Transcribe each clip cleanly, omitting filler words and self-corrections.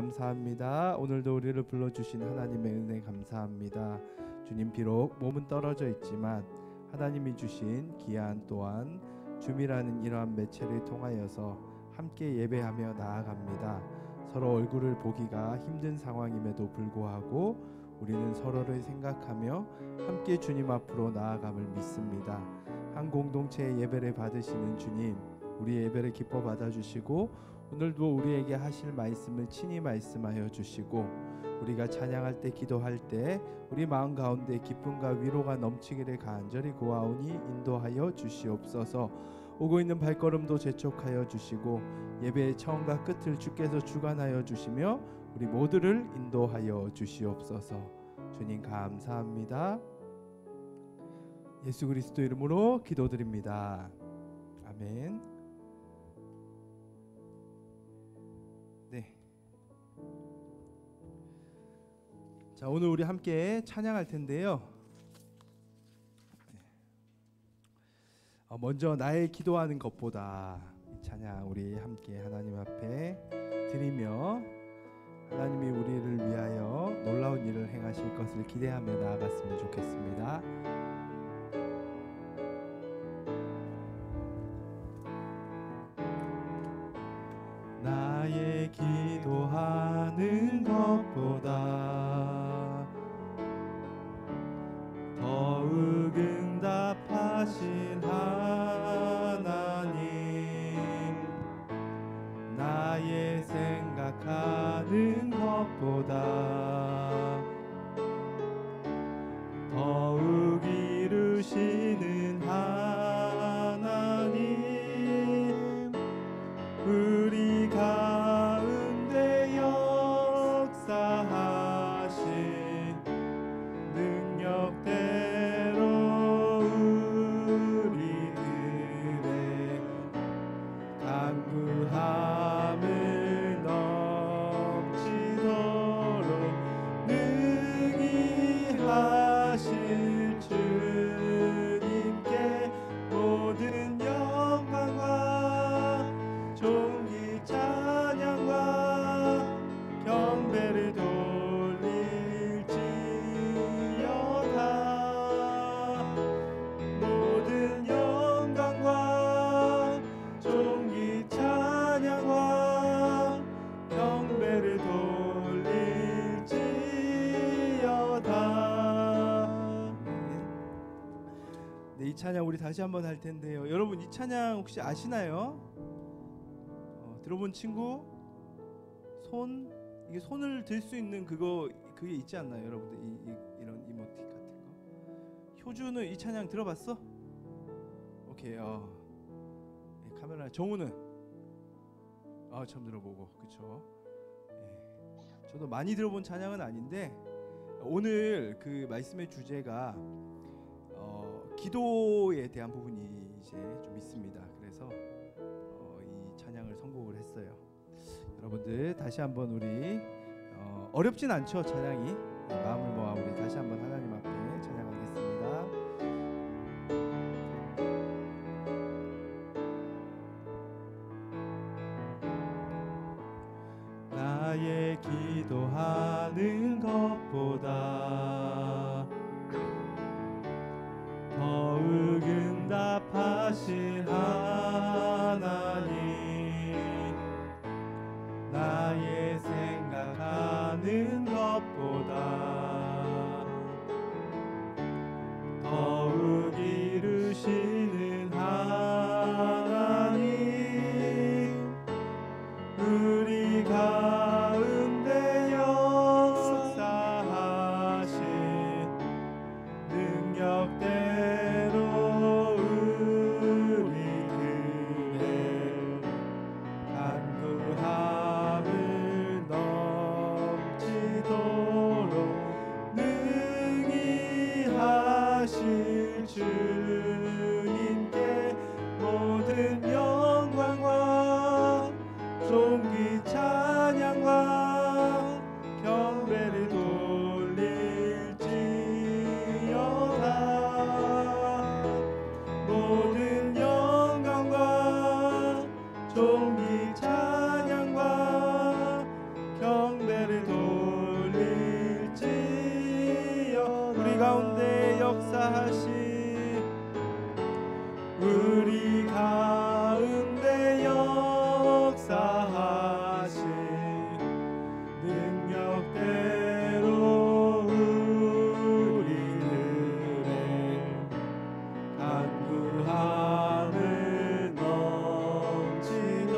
감사합니다. 오늘도 우리를 불러주신 하나님의 은혜 감사합니다. 주님, 비록 몸은 떨어져 있지만 하나님이 주신 기한 또한 줌이라는 이러한 매체를 통하여서 함께 예배하며 나아갑니다. 서로 얼굴을 보기가 힘든 상황임에도 불구하고 우리는 서로를 생각하며 함께 주님 앞으로 나아감을 믿습니다. 한 공동체의 예배를 받으시는 주님, 우리의 예배를 기뻐 받아주시고 오늘도 우리에게 하실 말씀을 친히 말씀하여 주시고 우리가 찬양할 때, 기도할 때 우리 마음 가운데 기쁨과 위로가 넘치기를 간절히 구하오니 인도하여 주시옵소서. 오고 있는 발걸음도 재촉하여 주시고 예배의 처음과 끝을 주께서 주관하여 주시며 우리 모두를 인도하여 주시옵소서. 주님 감사합니다. 예수 그리스도 이름으로 기도드립니다. 아멘. 네. 자, 오늘 우리 함께 찬양할 텐데요. 먼저 나의 기도하는 것보다 이 찬양 우리 함께 하나님 앞에 드리며 하나님이 우리를 위하여 놀라운 일을 행하실 것을 기대하며 나아갔으면 좋겠습니다. 나의 기도하는 것보다 더욱 응답하신 하나님, 나의 생각하는 것보다 더욱 이루시는 하나님, 우리 가운데 역사하신 능력대로 우리들의 간구함을 넘치도록 능히 하실 주님께 모든 영광과 존귀 찬양과 경배를 돌릴지어다. 모든 영광과 존귀 찬양과 경배를 돌릴지어다. 네, 이 찬양 우리 다시 한번 할 텐데요. 여러분, 이 찬양 혹시 아시나요? 들어본 친구? 이게 손을 들 수 있는 그게 있지 않나요, 여러분들? 이런 이모티 같은 거. 효주는 이 찬양 들어봤어? 오케이. 카메라. 정우는 처음 들어보고, 그쵸? 저도 많이 들어본 찬양은 아닌데 오늘 그 말씀의 주제가 기도에 대한 부분이 이제 좀 있습니다. 그래서 이 찬양을 선곡을 했어요. 여러분들 다시 한번 우리 어렵진 않죠, 찬양이. 마음을 모아 우리 다시 한번 하나님 앞에 찬양하겠습니다. 나의 기도하는 것보다 더욱 응답하신 하나님, 나의 생각하는 것보다 더욱 이루시는 하나님, 우리 가운데 역사하신 능력대로 우리들의 간구함을 넘치도록 경배를 돌릴지어 우리 가운데 역사하시 우리 가운데 역사하시 능력대로 우리들의 간구함을 넘치도록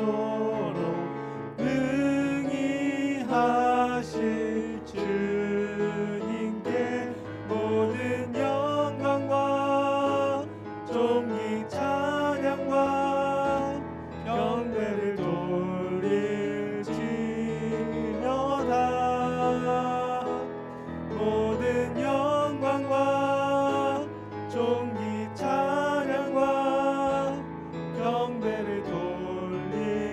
능히 하실 주님께 모든 영광과 존귀 찬양과 경배를 돌릴지어다 모든 영광과 존귀 찬양과 경배를 돌릴지어다.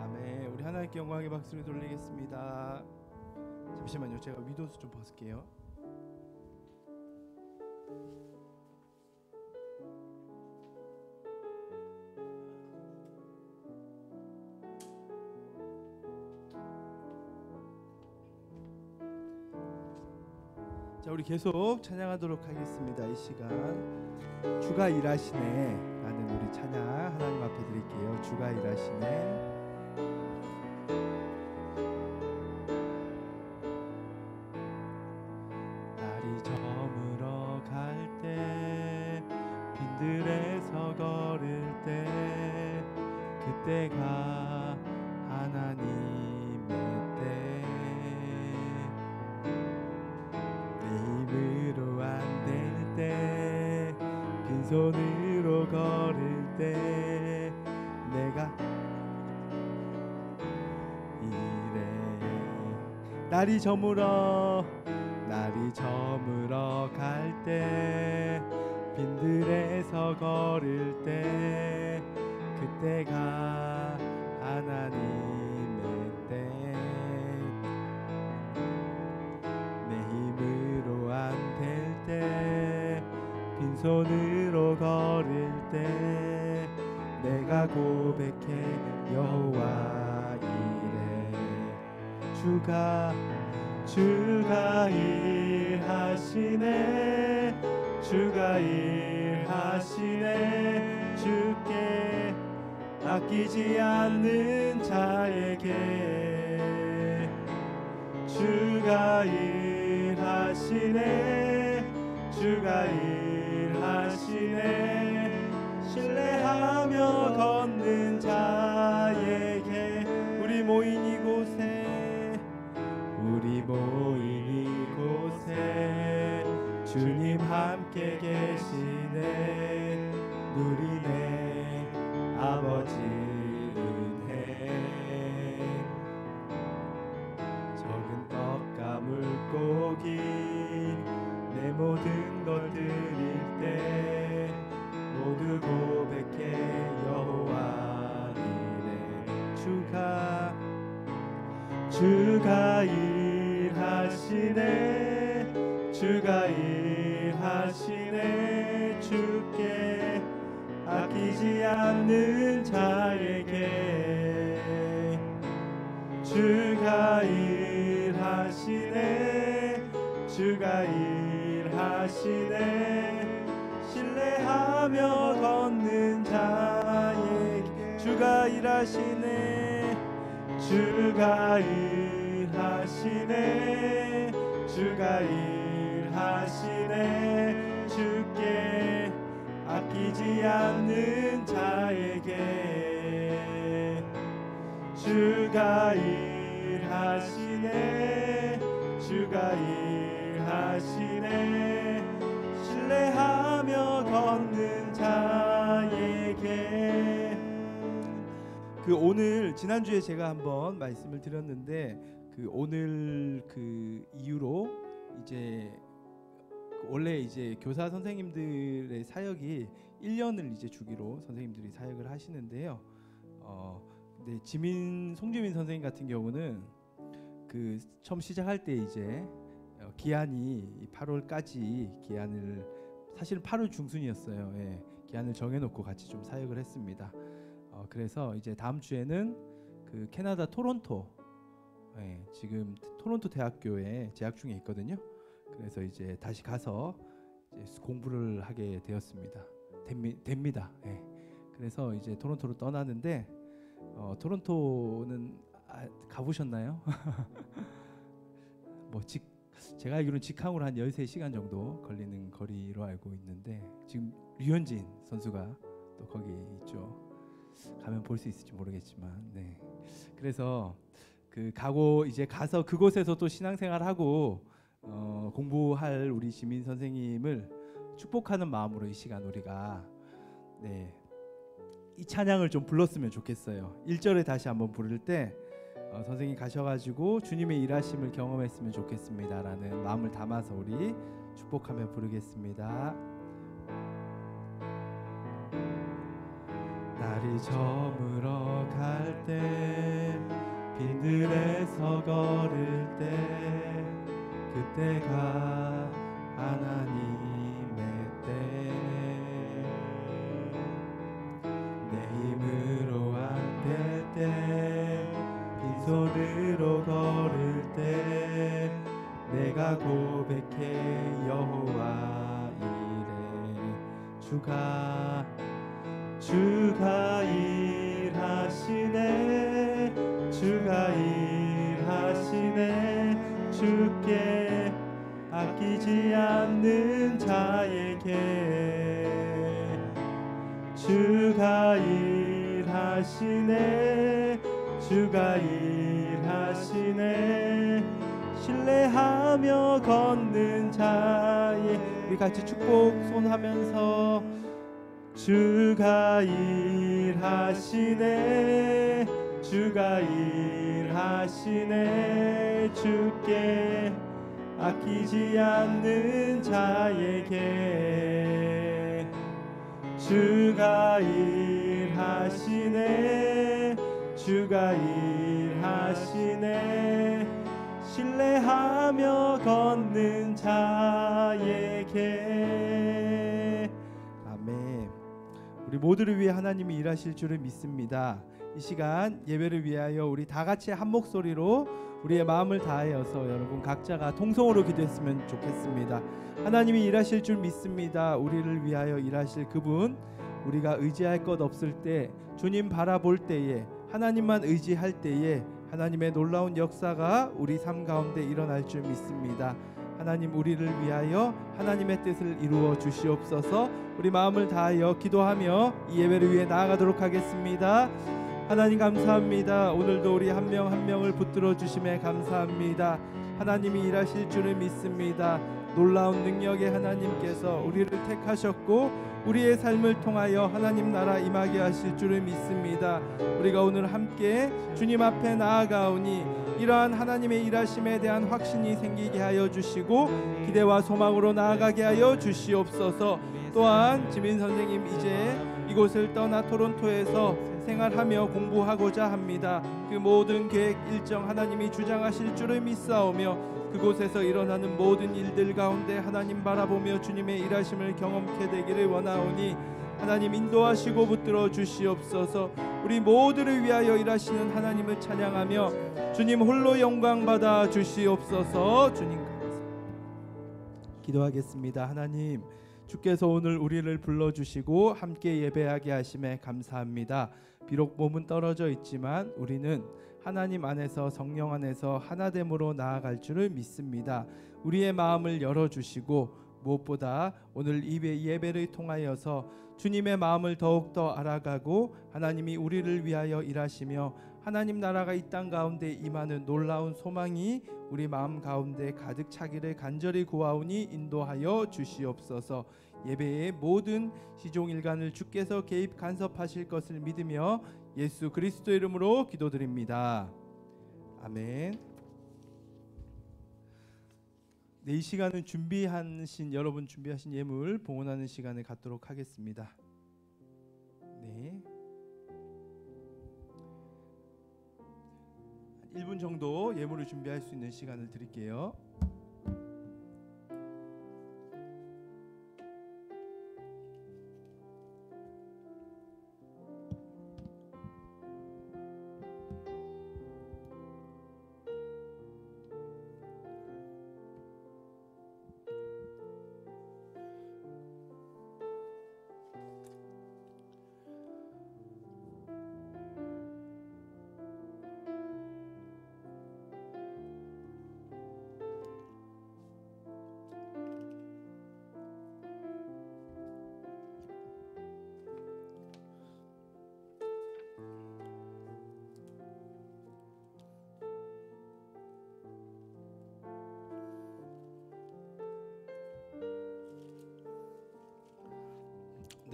아멘. 우리 하나님께 영광의 박수를 돌리겠습니다. 잠시만요. 제가 윗옷을 좀 벗을게요. 자, 우리 계속 찬양하도록 하겠습니다. 이 시간 주가 일하시네 라는 우리 찬양 하나님 앞에 드릴게요. 주가 일하시네. 날이 저물어 갈 때 빈들에서 걸을 때 그때가 하나님의 때 힘으로 안 될 때 빈손으로 걸을 때 내가 이래 날이 저물어 갈 때 빈들에서 걸을 때 그때가 하나님의 때 때 빈손으로 걸을 때 내가 고백해 여호와 이래 주가 일하시네 주가 일하시네 주께 아끼지 않는 자에게 주가 일하시네 주가 일하시네 신뢰하며 걷는 자에게 우리 모인 이곳에 주님 함께 계시네 누리네 아버지 은혜 적은 떡과 물고기 내 모든 것 드릴 때 모두 고백해 여호와 이래 주가 일하시네 주가 일하시네 주께 아끼지 않는 자에게 주가 일하시네 주가 일하시네 신뢰하며 걷는 자에게 주가 일하시네 주가 일하시네 주가 일하시네 주께 아끼지 않는 자에게 주가 일하시네 주가 일하시네 신뢰하며 걷는 자에게 오늘 지난주에 제가 한번 말씀을 드렸는데 오늘 이후로 이제 원래 이제 교사 선생님들의 사역이 1년을 이제 주기로 선생님들이 사역을 하시는데요. 네, 송지민 선생님 같은 경우는 처음 시작할 때 이제 기한이 8월까지 기한을 사실은 8월 중순이었어요. 예, 기한을 정해놓고 같이 좀 사역을 했습니다. 그래서 이제 다음 주에는 그 캐나다 토론토, 지금 토론토 대학교에 재학 중에 있거든요. 그래서 이제 다시 가서 이제 공부를 하게 되었습니다. 됩니다. 그래서 이제 토론토로 떠나는데 토론토는 가보셨나요? 뭐 제가 알기로는 직항으로 한 13시간 정도 걸리는 거리로 알고 있는데 지금 류현진 선수가 또 거기 있죠. 가면 볼 수 있을지 모르겠지만, 그래서 이제 가서 그곳에서 또 신앙생활하고 공부할 우리 지민 선생님을 축복하는 마음으로 이 시간 우리가 이 찬양을 좀 불렀으면 좋겠어요. 1절에 다시 한번 부를 때 선생님이 가셔가지고 주님의 일하심을 경험했으면 좋겠습니다라는 마음을 담아서 우리 축복하며 부르겠습니다. 날이 저물어 갈 때 빈들에서 걸을 때 그때가 하나님의 때 내 힘으로 안 될 때 빈손으로 걸을 때 내가 고백해 여호와 이래 주가 일하시네 주가 일하시네 주께 아끼지 않는 자에게 주가 일하시네 주가 일하시네 신뢰하며 걷는 자에 우리 같이 축복 손하면서 주가 일하시네 주가 일하시네 주께 아끼지 않는 자에게 주가 일하시네 주가 일하시네 신뢰하며 걷는 자에게. 아멘. 우리 모두를 위해 하나님이 일하실 줄을 믿습니다. 이 시간 예배를 위하여 우리 다 같이 한 목소리로 우리의 마음을 다하여서 여러분 각자가 통성으로 기도했으면 좋겠습니다. 하나님이 일하실 줄 믿습니다. 우리를 위하여 일하실 그분, 우리가 의지할 것 없을 때, 주님 바라볼 때에, 하나님만 의지할 때에 하나님의 놀라운 역사가 우리 삶 가운데 일어날 줄 믿습니다. 하나님 우리를 위하여 하나님의 뜻을 이루어 주시옵소서. 우리 마음을 다하여 기도하며 이 예배를 위해 나아가도록 하겠습니다. 하나님 감사합니다. 오늘도 우리 한 명 한 명을 붙들어 주심에 감사합니다. 하나님이 일하실 줄을 믿습니다. 놀라운 능력의 하나님께서 우리를 택하셨고 우리의 삶을 통하여 하나님 나라 임하게 하실 줄을 믿습니다. 우리가 오늘 함께 주님 앞에 나아가오니 이러한 하나님의 일하심에 대한 확신이 생기게 하여 주시고 기대와 소망으로 나아가게 하여 주시옵소서. 또한 지민 선생님 이제 이곳을 떠나 토론토에서 생활하며 공부하고자 합니다. 그 모든 계획 일정 하나님이 주장하실 줄을 믿사오며 그곳에서 일어나는 모든 일들 가운데 하나님 바라보며 주님의 일하심을 경험케 되기를 원하오니 하나님 인도하시고 붙들어 주시옵소서. 우리 모두를 위하여 일하시는 하나님을 찬양하며 주님 홀로 영광 받아 주시옵소서. 주님 기도하겠습니다. 하나님 주께서 오늘 우리를 불러주시고 함께 예배하게 하심에 감사합니다. 비록 몸은 떨어져 있지만 우리는 하나님 안에서 성령 안에서 하나됨으로 나아갈 줄을 믿습니다. 우리의 마음을 열어주시고 무엇보다 오늘 이 예배를 통하여서 주님의 마음을 더욱더 알아가고 하나님이 우리를 위하여 일하시며 하나님 나라가 이 땅 가운데 임하는 놀라운 소망이 우리 마음 가운데 가득 차기를 간절히 구하오니 인도하여 주시옵소서. 예배의 모든 시종일관을 주께서 개입 간섭하실 것을 믿으며 예수 그리스도 이름으로 기도드립니다. 아멘. 네, 이 시간은 여러분 준비하신 예물 봉헌하는 시간을 갖도록 하겠습니다. 네. 1분 정도 예물을 준비할 수 있는 시간을 드릴게요.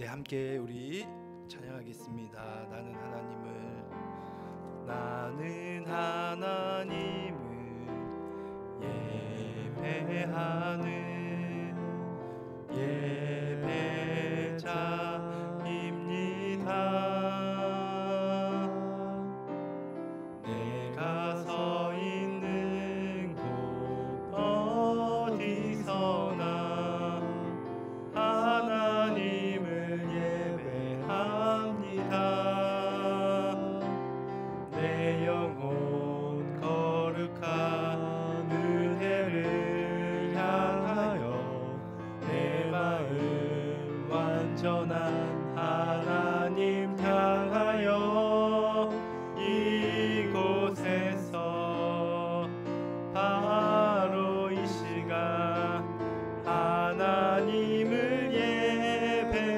네, 함께 우리 찬양하겠습니다. 나는 하나님을 예배하는 예배자입니다. 내가 서 있는 곳 어디서나 하나님을 예배합니다. 내 영혼 거룩한 은혜를 향하여 내 마음 완전한 하나님 향하여 이곳에서 바로 이 시간 하나님을 예배합니다.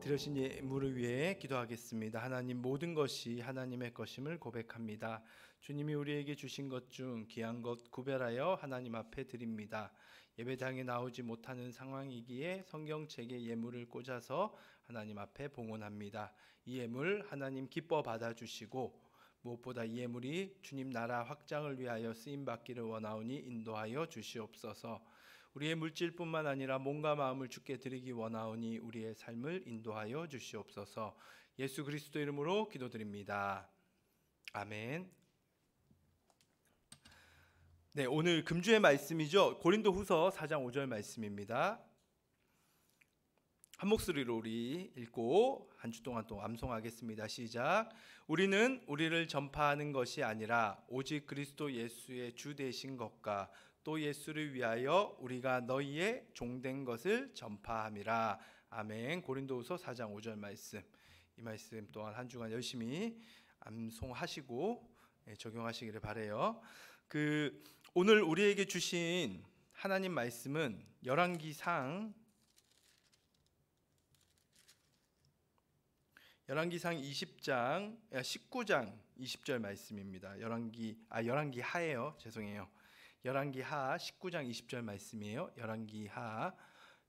드려진 예물을 위해 기도하겠습니다. 하나님, 모든 것이 하나님의 것임을 고백합니다. 주님이 우리에게 주신 것 중 귀한 것 구별하여 하나님 앞에 드립니다. 예배당에 나오지 못하는 상황이기에 성경책에 예물을 꽂아서 하나님 앞에 봉헌합니다. 이 예물 하나님 기뻐 받아주시고 무엇보다 이 예물이 주님 나라 확장을 위하여 쓰임받기를 원하오니 인도하여 주시옵소서. 우리의 물질뿐만 아니라 몸과 마음을 주께 드리기 원하오니 우리의 삶을 인도하여 주시옵소서. 예수 그리스도 이름으로 기도드립니다. 아멘. 네, 오늘 금주의 말씀이죠. 고린도후서 4장 5절 말씀입니다. 한 목소리로 우리 읽고 한 주 동안 또 암송하겠습니다. 시작. 우리는 우리를 전파하는 것이 아니라 오직 그리스도 예수의 주 되신 것과 또 예수를 위하여 우리가 너희의 종된 것을 전파함이라. 아멘. 고린도후서 4장 5절 말씀, 이 말씀 또한 한 주간 열심히 암송하시고 적용하시기를 바라요. 오늘 우리에게 주신 하나님 말씀은 열왕기상 19장 20절 말씀입니다. 열왕기하예요. 죄송해요. 열왕기하 19장 20절 말씀이에요. 열왕기하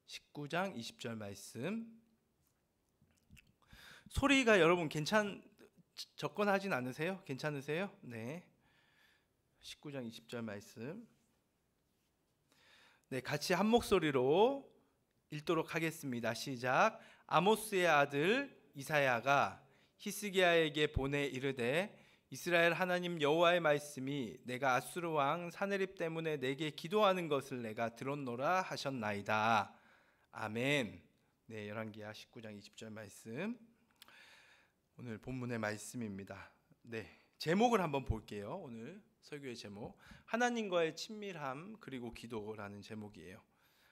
19장 20절 말씀. 소리가 여러분 접근하진 않으세요? 괜찮으세요? 네. 19장 20절 말씀. 네, 같이 한 목소리로 읽도록 하겠습니다. 시작. 아모스의 아들 이사야가 히스기야에게 보내 이르되 이스라엘 하나님 여호와의 말씀이 내가 아수르 왕 사네립 때문에 내게 기도하는 것을 내가 들었노라 하셨나이다. 아멘. 네, 열왕기하 19장 20절 말씀, 오늘 본문의 말씀입니다. 네, 제목을 한번 볼게요. 오늘 설교의 제목, 하나님과의 친밀함 그리고 기도라는 제목이에요.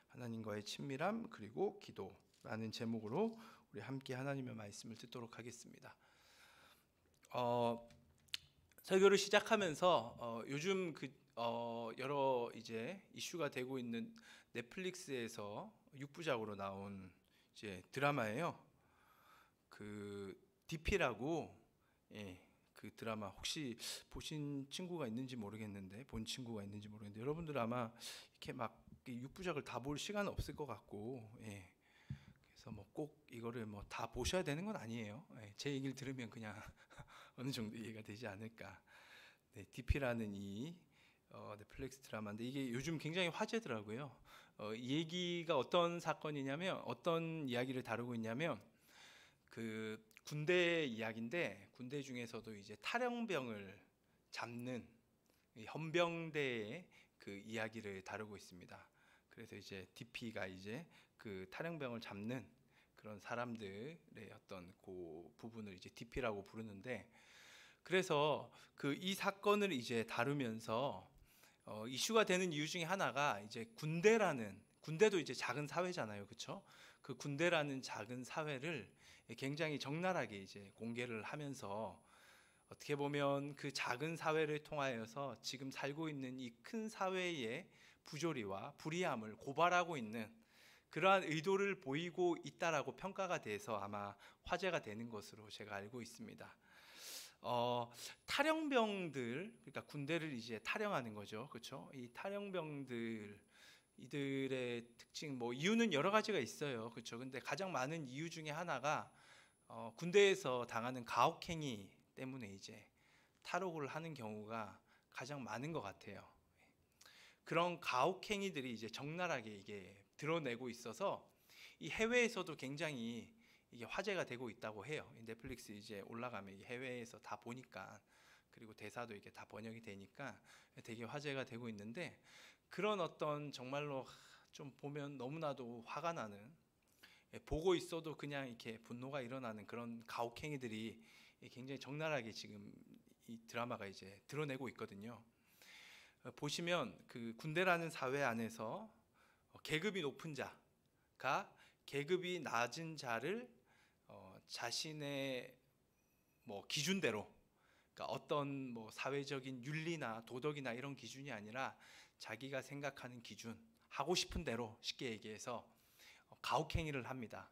하나님과의 친밀함 그리고 기도라는 제목으로 우리 함께 하나님의 말씀을 듣도록 하겠습니다. 설교를 시작하면서 요즘 여러 이제 이슈가 되고 있는 넷플릭스에서 6부작으로 나온 이제 드라마예요. DP라고, 그 드라마 혹시 보신 친구가 있는지 모르겠는데, 여러분들 아마 이렇게 막 6부작을 다 볼 시간은 없을 것 같고, 그래서 뭐 꼭 이거를 뭐 다 보셔야 되는 건 아니에요. 제 얘기를 들으면 그냥 어느 정도 이해가 되지 않을까. 네, DP라는 이 넷플릭스 드라마인데 이게 요즘 굉장히 화제더라고요. 이 얘기가 어떤 사건이냐면, 어떤 이야기를 다루고 있냐면, 군대 이야기인데, 군대 중에서도 이제 탈영병을 잡는 헌병대의 이야기를 다루고 있습니다. 그래서 이제 DP가 이제 탈영병을 잡는 그런 사람들의 어떤 그 부분을 이제 DP라고 부르는데, 그래서 이 사건을 이제 다루면서 이슈가 되는 이유 중에 하나가 이제 군대도 이제 작은 사회잖아요, 그렇죠? 그 군대라는 작은 사회를 굉장히 적나라하게 이제 공개를 하면서, 어떻게 보면 그 작은 사회를 통하여서 지금 살고 있는 이 큰 사회의 부조리와 불이함을 고발하고 있는 그러한 의도를 보이고 있다라고 평가가 돼서 아마 화제가 되는 것으로 제가 알고 있습니다. 탈영병들, 그러니까 군대를 이제 탈영하는 거죠, 그렇죠? 이 탈영병들, 이들의 특징 뭐 이유는 여러 가지가 있어요. 그렇죠? 근데 가장 많은 이유 중에 하나가 군대에서 당하는 가혹행위 때문에 이제 탈옥을 하는 경우가 가장 많은 것 같아요. 그런 가혹행위들이 이제 적나라하게 이게 드러내고 있어서 이 해외에서도 굉장히 이게 화제가 되고 있다고 해요. 넷플릭스 이제 올라가면 해외에서 다 보니까, 그리고 대사도 이게 다 번역이 되니까 되게 화제가 되고 있는데, 그런 어떤 정말로 좀 보면 너무나도 화가 나는, 보고 있어도 그냥 이렇게 분노가 일어나는 그런 가혹행위들이 굉장히 적나라하게 지금 이 드라마가 이제 드러내고 있거든요. 보시면 그 군대라는 사회 안에서 계급이 높은 자가 계급이 낮은 자를 자신의 뭐 기준대로, 그러니까 어떤 뭐 사회적인 윤리나 도덕이나 이런 기준이 아니라 자기가 생각하는 기준, 하고 싶은 대로 쉽게 얘기해서 가혹행위를 합니다.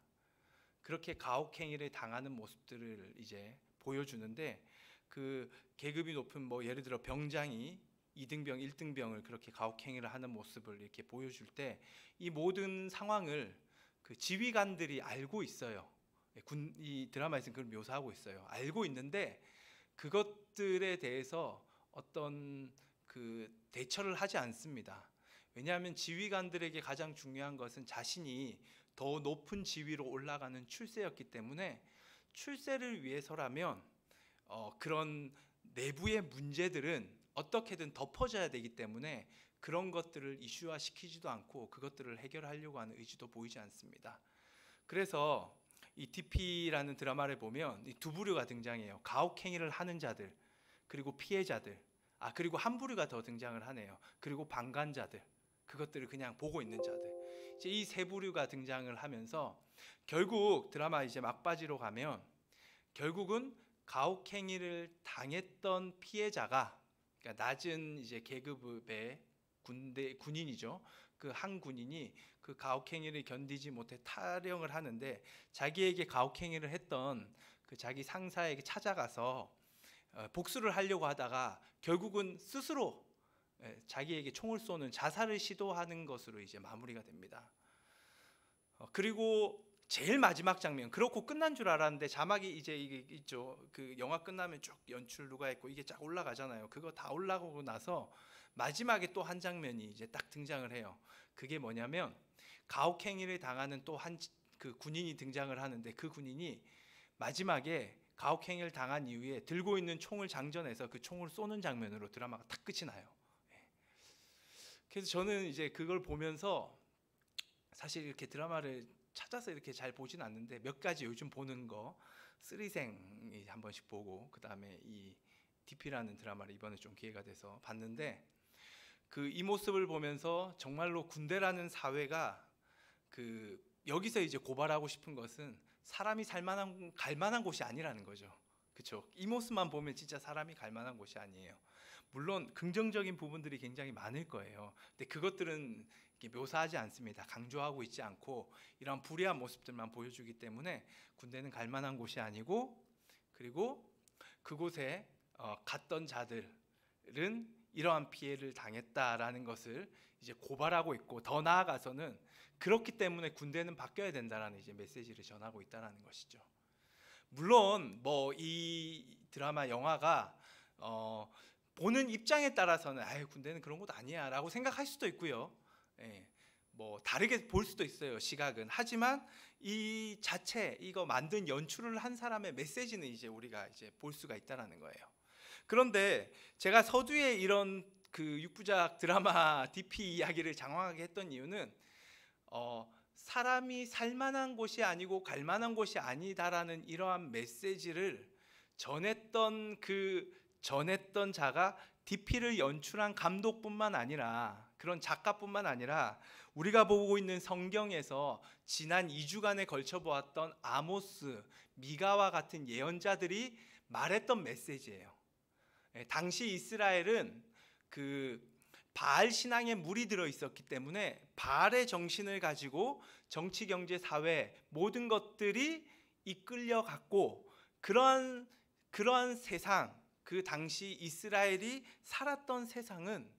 그렇게 가혹행위를 당하는 모습들을 이제 보여주는데, 그 계급이 높은 뭐 예를 들어 병장이 2등병, 1등병을 그렇게 가혹행위를 하는 모습을 이렇게 보여줄 때 이 모든 상황을 그 지휘관들이 알고 있어요. 이 드라마에서는 그걸 묘사하고 있어요. 알고 있는데 그것들에 대해서 어떤 그 대처를 하지 않습니다. 왜냐하면 지휘관들에게 가장 중요한 것은 자신이 더 높은 지위로 올라가는 출세였기 때문에, 출세를 위해서라면 그런 내부의 문제들은 어떻게든 덮어져야 되기 때문에 그런 것들을 이슈화 시키지도 않고 그것들을 해결하려고 하는 의지도 보이지 않습니다. 그래서 이 DP라는 드라마를 보면 이 두 부류가 등장해요. 가혹행위를 하는 자들, 그리고 피해자들, 그리고 한 부류가 더 등장을 하네요. 그리고 방관자들, 그것들을 그냥 보고 있는 자들. 이제 이 세 부류가 등장을 하면서 결국 드라마 이제 막바지로 가면 결국은 가혹행위를 당했던 피해자가, 그러니까 낮은 이제 계급의 군인이죠. 그 한 군인이 그 가혹행위를 견디지 못해 탈영을 하는데, 자기에게 가혹행위를 했던 그 자기 상사에게 찾아가서 복수를 하려고 하다가 결국은 스스로 자기에게 총을 쏘는 자살을 시도하는 것으로 이제 마무리가 됩니다. 그리고 제일 마지막 장면, 그렇고 끝난 줄 알았는데 자막이 이제 이게 있죠. 그 영화 끝나면 쭉 연출 누가 했고 이게 쫙 올라가잖아요. 그거 다 올라가고 나서 마지막에 또 한 장면이 이제 딱 등장을 해요. 그게 뭐냐면 가혹행위를 당하는 또 한 그 군인이 등장을 하는데, 그 군인이 마지막에 가혹행위를 당한 이후에 들고 있는 총을 장전해서 그 총을 쏘는 장면으로 드라마가 딱 끝이 나요. 그래서 저는 이제 그걸 보면서 사실 이렇게 드라마를 찾아서 이렇게 잘 보진 않는데 몇 가지 요즘 보는 거, 쓰리생이 한 번씩 보고, 그 다음에 이 DP라는 드라마를 이번에 좀 기회가 돼서 봤는데, 그 이 모습을 보면서 정말로 군대라는 사회가 그 여기서 이제 고발하고 싶은 것은 사람이 갈 만한 곳이 아니라는 거죠. 그렇죠? 이 모습만 보면 진짜 사람이 갈 만한 곳이 아니에요. 물론 긍정적인 부분들이 굉장히 많을 거예요. 근데 그것들은 이렇게 묘사하지 않습니다. 강조하고 있지 않고 이런 불의한 모습들만 보여주기 때문에 군대는 갈 만한 곳이 아니고, 그리고 그곳에 갔던 자들은 이러한 피해를 당했다라는 것을 이제 고발하고 있고, 더 나아가서는 그렇기 때문에 군대는 바뀌어야 된다라는 이제 메시지를 전하고 있다라는 것이죠. 물론 뭐 이 드라마 영화가 보는 입장에 따라서는 군대는 그런 곳 아니야라고 생각할 수도 있고요. 뭐 다르게 볼 수도 있어요, 시각은. 하지만 이 자체 이거 만든 연출을 한 사람의 메시지는 이제 우리가 이제 볼 수가 있다라는 거예요. 그런데 제가 서두에 이런 그 6부작 드라마 DP 이야기를 장황하게 했던 이유는 사람이 살만한 곳이 아니고 갈만한 곳이 아니다라는 이러한 메시지를 전했던 자가 DP를 연출한 감독뿐만 아니라, 그런 작가뿐만 아니라 우리가 보고 있는 성경에서 지난 2주간에 걸쳐 보았던 아모스, 미가와 같은 예언자들이 말했던 메시지예요. 당시 이스라엘은 그 바알 신앙에 물이 들어 있었기 때문에 바알의 정신을 가지고 정치, 경제, 사회 모든 것들이 이끌려갔고, 그러한 세상, 그 당시 이스라엘이 살았던 세상은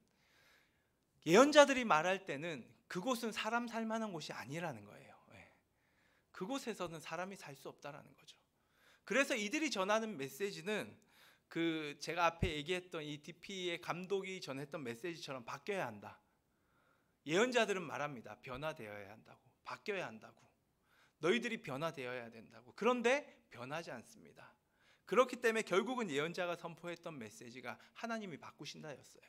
예언자들이 말할 때는 그곳은 사람 살 만한 곳이 아니라는 거예요. 그곳에서는 사람이 살 수 없다라는 거죠. 그래서 이들이 전하는 메시지는 그 제가 앞에 얘기했던 이 DP의 감독이 전했던 메시지처럼 바뀌어야 한다. 예언자들은 말합니다. 변화되어야 한다고, 바뀌어야 한다고, 너희들이 변화되어야 된다고. 그런데 변하지 않습니다. 그렇기 때문에 결국은 예언자가 선포했던 메시지가 하나님이 바꾸신다였어요.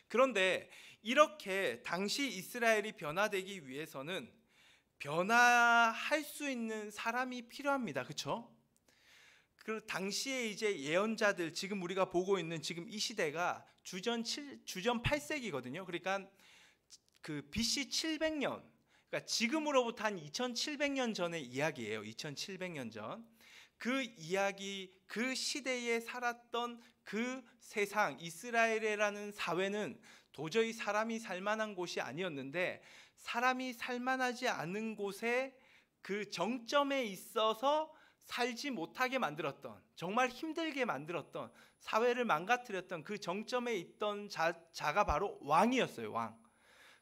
그런데 이렇게 당시 이스라엘이 변화되기 위해서는 변화할 수 있는 사람이 필요합니다. 그렇죠? 그 당시에 이제 예언자들, 지금 우리가 보고 있는 지금 이 시대가 주전 8세기거든요. 그러니까 그 BC 700년, 그러니까 지금으로부터 한 2700년 전의 이야기예요. 2700년 전. 그 이야기, 그 시대에 살았던 그 세상, 이스라엘이라는 사회는 도저히 사람이 살만한 곳이 아니었는데, 사람이 살만하지 않은 곳에 그 정점에 있어서 살지 못하게 만들었던, 정말 힘들게 만들었던, 사회를 망가뜨렸던 그 정점에 있던 자가 바로 왕이었어요. 왕.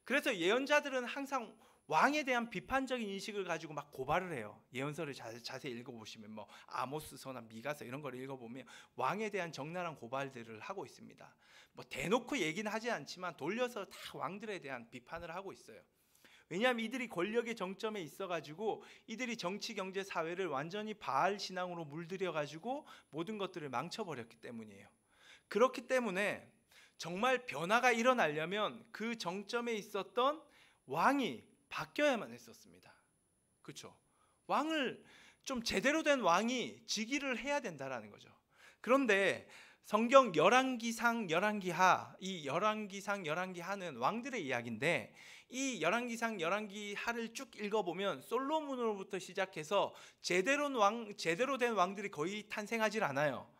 그래서 예언자들은 항상 왕에 대한 비판적인 인식을 가지고 막 고발을 해요. 예언서를 자세히 읽어보시면 뭐 아모스서나 미가서 이런 걸 읽어보면 왕에 대한 적나라한 고발들을 하고 있습니다. 뭐 대놓고 얘기는 하지 않지만 돌려서 다 왕들에 대한 비판을 하고 있어요. 왜냐하면 이들이 권력의 정점에 있어가지고 이들이 정치, 경제, 사회를 완전히 바알 신앙으로 물들여가지고 모든 것들을 망쳐버렸기 때문이에요. 그렇기 때문에 정말 변화가 일어나려면 그 정점에 있었던 왕이 바뀌어야만 했었습니다. 그렇죠? 왕을 좀 제대로 된 왕이 즉위를 해야 된다라는 거죠. 그런데 성경 열왕기상, 열왕기하, 이 열왕기상, 열왕기하는 왕들의 이야기인데, 이 열왕기상, 열왕기하를 쭉 읽어보면 솔로몬으로부터 시작해서 제대로 된 왕들이 거의 탄생하질 않아요.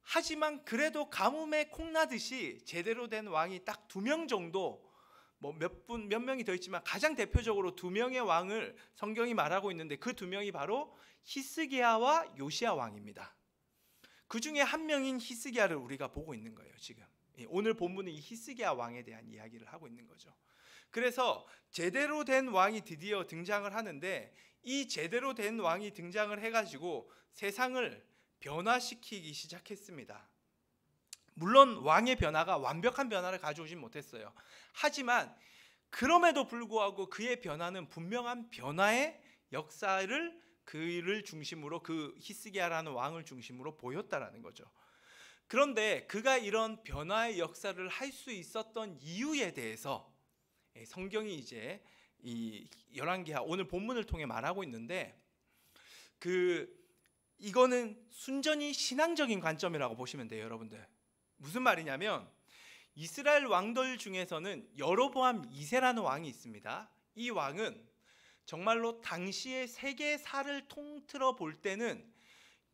하지만 그래도 가뭄에 콩나듯이 제대로 된 왕이 딱 2명 정도, 뭐 몇 명이 더 있지만 가장 대표적으로 2명의 왕을 성경이 말하고 있는데, 그 2명이 바로 히스기야와 요시야 왕입니다. 그 중에 한 명인 히스기야를 우리가 보고 있는 거예요. 지금 오늘 본문은 이 히스기야 왕에 대한 이야기를 하고 있는 거죠. 그래서 제대로 된 왕이 드디어 등장을 하는데, 이 제대로 된 왕이 등장을 해가지고 세상을 변화시키기 시작했습니다. 물론 왕의 변화가 완벽한 변화를 가져오진 못했어요. 하지만 그럼에도 불구하고 그의 변화는 분명한 변화의 역사를 그를 중심으로, 그 히스기야라는 왕을 중심으로 보였다라는 거죠. 그런데 그가 이런 변화의 역사를 할 수 있었던 이유에 대해서 성경이 이제 이 열왕기하, 오늘 본문을 통해 말하고 있는데, 이거는 순전히 신앙적인 관점이라고 보시면 돼요, 여러분들. 무슨 말이냐면 이스라엘 왕들 중에서는 여로보암 2세라는 왕이 있습니다. 이 왕은 정말로 당시의 세계사를 통틀어 볼 때는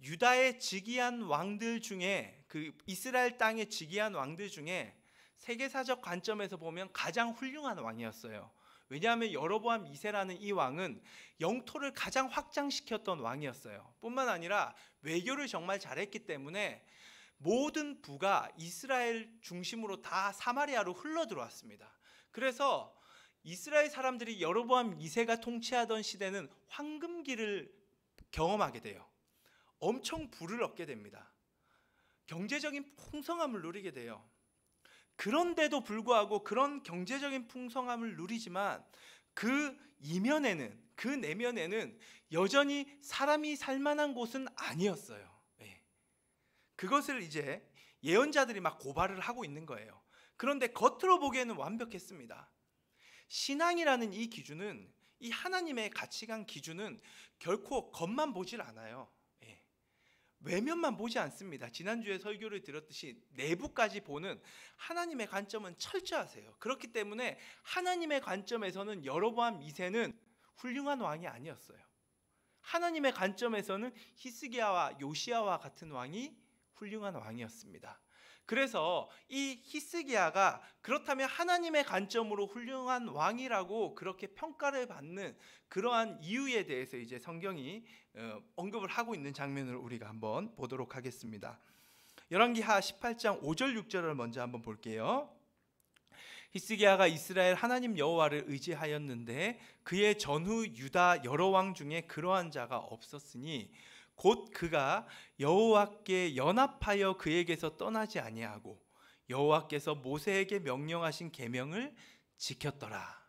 유다에 즉위한 왕들 중에, 그 이스라엘 땅에 즉위한 왕들 중에 세계사적 관점에서 보면 가장 훌륭한 왕이었어요. 왜냐하면 여로보암 2세라는 이 왕은 영토를 가장 확장시켰던 왕이었어요. 뿐만 아니라 외교를 정말 잘했기 때문에 모든 부가 이스라엘 중심으로 다 사마리아로 흘러 들어왔습니다. 그래서 이스라엘 사람들이 여로보암 2세가 통치하던 시대는 황금기를 경험하게 돼요. 엄청 부를 얻게 됩니다. 경제적인 풍성함을 누리게 돼요. 그런데도 불구하고 그런 경제적인 풍성함을 누리지만 그 이면에는, 그 내면에는 여전히 사람이 살만한 곳은 아니었어요. 그것을 이제 예언자들이 막 고발을 하고 있는 거예요. 그런데 겉으로 보기에는 완벽했습니다. 신앙이라는 이 기준은, 이 하나님의 가치관 기준은 결코 겉만 보질 않아요. 외면만 보지 않습니다. 지난주에 설교를 들었듯이 내부까지 보는 하나님의 관점은 철저하세요. 그렇기 때문에 하나님의 관점에서는 여로보암 2세는 훌륭한 왕이 아니었어요. 하나님의 관점에서는 히스기야와 요시야와 같은 왕이 훌륭한 왕이었습니다. 그래서 이 히스기야가 그렇다면 하나님의 관점으로 훌륭한 왕이라고 그렇게 평가를 받는 그러한 이유에 대해서 이제 성경이 언급을 하고 있는 장면을 우리가 한번 보도록 하겠습니다. 열왕기하 18장 5절 6절을 먼저 한번 볼게요. 히스기야가 이스라엘 하나님 여호와를 의지하였는데 그의 전후 유다 여러 왕 중에 그러한 자가 없었으니 곧 그가 여호와께 연합하여 그에게서 떠나지 아니하고 여호와께서 모세에게 명령하신 계명을 지켰더라.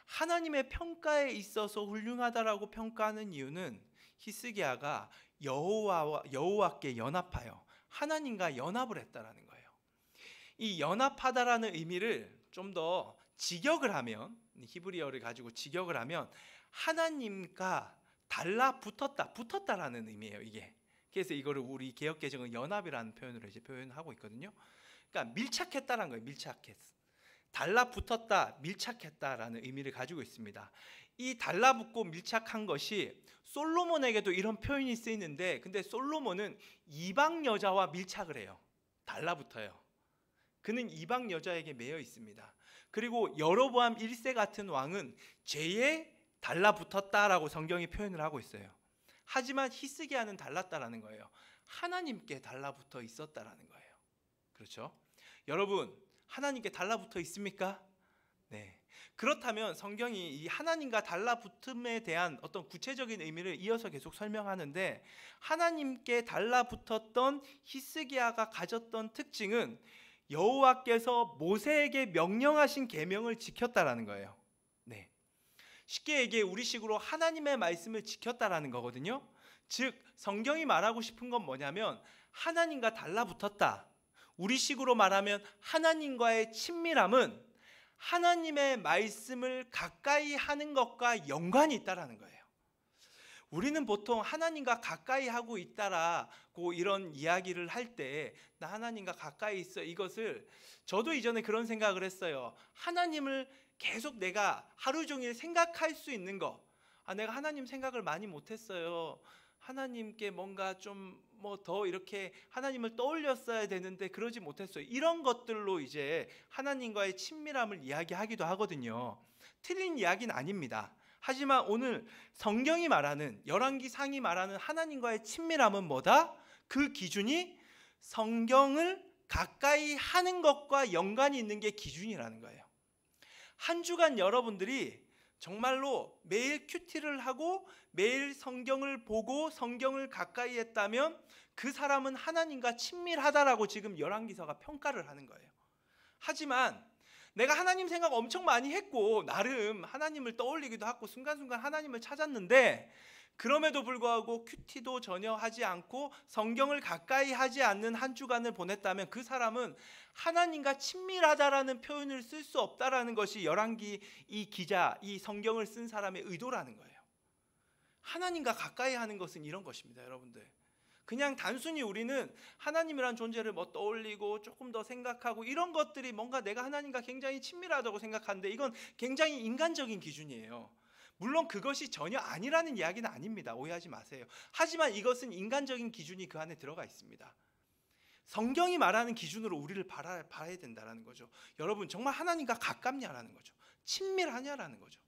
하나님의 평가에 있어서 훌륭하다라고 평가하는 이유는 히스기야가 여호와께 연합하여 하나님과 연합을 했다라는 거예요. 이 연합하다라는 의미를 좀 더 직역을 하면, 히브리어를 가지고 직역을 하면 하나님과 붙었다라는 의미예요. 이게. 그래서 이거를 우리 개역개정은 연합이라는 표현으로 이제 표현하고 있거든요. 그러니까 밀착했다라는 거예요. 달라붙었다, 밀착했다라는 의미를 가지고 있습니다. 이 달라붙고 밀착한 것이 솔로몬에게도 이런 표현이 쓰이는데, 근데 솔로몬은 이방 여자와 밀착을 해요. 달라붙어요. 그는 이방 여자에게 매여 있습니다. 그리고 여로보암 1세 같은 왕은 죄에 달라붙었다라고 성경이 표현을 하고 있어요. 하지만 히스기야는 달랐다라는 거예요. 하나님께 달라붙어 있었다라는 거예요. 그렇죠? 여러분, 하나님께 달라붙어 있습니까? 네. 그렇다면 성경이 이 하나님과 달라붙음에 대한 어떤 구체적인 의미를 이어서 계속 설명하는데, 하나님께 달라붙었던 히스기야가 가졌던 특징은 여호와께서 모세에게 명령하신 계명을 지켰다라는 거예요. 네. 쉽게 얘기해 우리식으로 하나님의 말씀을 지켰다라는 거거든요. 즉 성경이 말하고 싶은 건 뭐냐면 하나님과 달라붙었다. 우리식으로 말하면 하나님과의 친밀함은 하나님의 말씀을 가까이 하는 것과 연관이 있다라는 거예요. 우리는 보통 하나님과 가까이 하고 있다라고 이런 이야기를 할 때 나 하나님과 가까이 있어, 이것을 저도 이전에 그런 생각을 했어요. 하나님을 계속 내가 하루 종일 생각할 수 있는 거, 내가 하나님 생각을 많이 못했어요. 하나님께 뭔가 좀 뭐 더 이렇게 하나님을 떠올렸어야 되는데 그러지 못했어요. 이런 것들로 이제 하나님과의 친밀함을 이야기하기도 하거든요. 틀린 이야기는 아닙니다. 하지만 오늘 성경이 말하는, 열왕기상이 말하는 하나님과의 친밀함은 뭐다? 그 기준이 성경을 가까이 하는 것과 연관이 있는 게 기준이라는 거예요. 한 주간 여러분들이 정말로 매일 큐티를 하고 매일 성경을 보고 성경을 가까이 했다면 그 사람은 하나님과 친밀하다라고 지금 열왕기서가 평가를 하는 거예요. 하지만 내가 하나님 생각 엄청 많이 했고 나름 하나님을 떠올리기도 하고 순간순간 하나님을 찾았는데 그럼에도 불구하고 큐티도 전혀 하지 않고 성경을 가까이 하지 않는 한 주간을 보냈다면 그 사람은 하나님과 친밀하다라는 표현을 쓸 수 없다라는 것이 열왕기 이 성경을 쓴 사람의 의도라는 거예요. 하나님과 가까이 하는 것은 이런 것입니다, 여러분들. 그냥 단순히 우리는 하나님이란 존재를 떠올리고 조금 더 생각하고 이런 것들이 뭔가 내가 하나님과 굉장히 친밀하다고 생각하는데 이건 굉장히 인간적인 기준이에요. 물론 그것이 전혀 아니라는 이야기는 아닙니다. 오해하지 마세요. 하지만 이것은 인간적인 기준이 그 안에 들어가 있습니다. 성경이 말하는 기준으로 우리를 봐야 된다는 거죠. 여러분 정말 하나님과 가깝냐라는 거죠. 친밀하냐라는 거죠.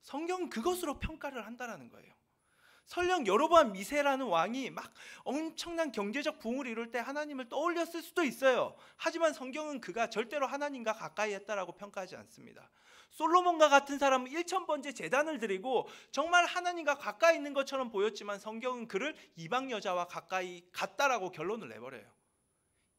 성경은 그것으로 평가를 한다는 거예요. 설령 여로보암 2세라는 왕이 막 엄청난 경제적 부흥을 이룰 때 하나님을 떠올렸을 수도 있어요. 하지만 성경은 그가 절대로 하나님과 가까이 했다라고 평가하지 않습니다. 솔로몬과 같은 사람은 1000번째 제단을 드리고 정말 하나님과 가까이 있는 것처럼 보였지만 성경은 그를 이방 여자와 가까이 갔다라고 결론을 내버려요.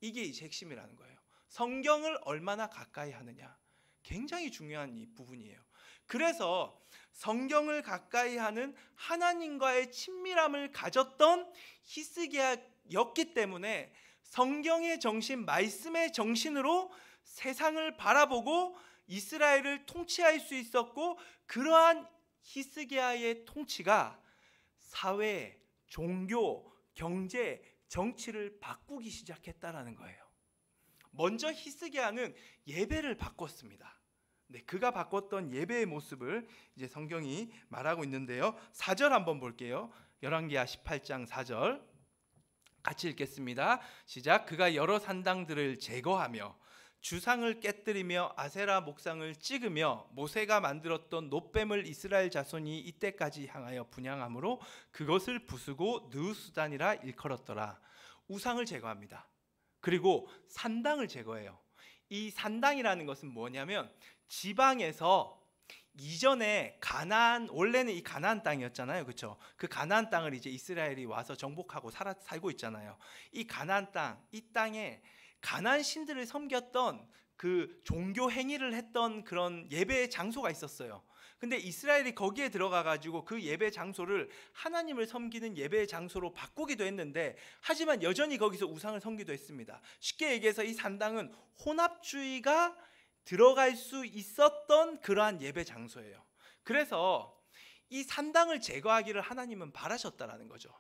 이게 이제 핵심이라는 거예요. 성경을 얼마나 가까이 하느냐, 굉장히 중요한 이 부분이에요. 그래서 성경을 가까이 하는 하나님과의 친밀함을 가졌던 히스기야였기 때문에 성경의 정신, 말씀의 정신으로 세상을 바라보고 이스라엘을 통치할 수 있었고, 그러한 히스기야의 통치가 사회, 종교, 경제, 정치를 바꾸기 시작했다라는 거예요. 먼저 히스기야는 예배를 바꿨습니다. 네, 그가 바꿨던 예배의 모습을 이제 성경이 말하고 있는데요. 4절 한번 볼게요. 열왕기하 18장 4절 같이 읽겠습니다. 시작. 그가 여러 산당들을 제거하며 주상을 깨뜨리며 아세라 목상을 찍으며 모세가 만들었던 놋뱀을 이스라엘 자손이 이때까지 향하여 분향함으로 그것을 부수고 느우수단이라 일컬었더라. 우상을 제거합니다. 그리고 산당을 제거해요. 이 산당이라는 것은 뭐냐면 지방에서 이전에 가나안, 원래는 이 가나안 땅이었잖아요, 그렇죠? 그 가나안 땅을 이제 이스라엘이 와서 정복하고 살고 있잖아요. 이 가나안 땅, 이 땅에 가나안 신들을 섬겼던 그 종교 행위를 했던 그런 예배 장소가 있었어요. 근데 이스라엘이 거기에 들어가 가지고 그 예배 장소를 하나님을 섬기는 예배 장소로 바꾸기도 했는데, 하지만 여전히 거기서 우상을 섬기도 했습니다. 쉽게 얘기해서 이 산당은 혼합주의가 들어갈 수 있었던 그러한 예배 장소예요. 그래서 이 산당을 제거하기를 하나님은 바라셨다라는 거죠.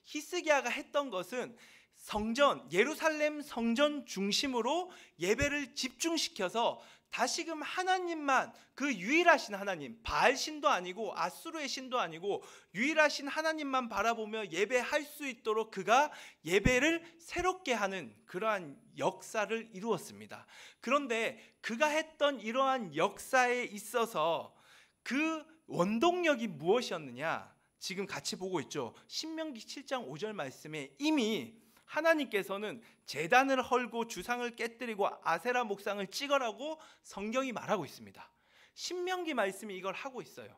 히스기야가 했던 것은 성전, 예루살렘 성전 중심으로 예배를 집중시켜서 다시금 하나님만, 그 유일하신 하나님, 바알 신도 아니고 아수르의 신도 아니고 유일하신 하나님만 바라보며 예배할 수 있도록 그가 예배를 새롭게 하는 그러한 역사를 이루었습니다. 그런데 그가 했던 이러한 역사에 있어서 그 원동력이 무엇이었느냐? 지금 같이 보고 있죠. 신명기 7장 5절 말씀에 이미 하나님께서는 제단을 헐고 주상을 깨뜨리고 아세라 목상을 찍으라고 성경이 말하고 있습니다. 신명기 말씀이 이걸 하고 있어요.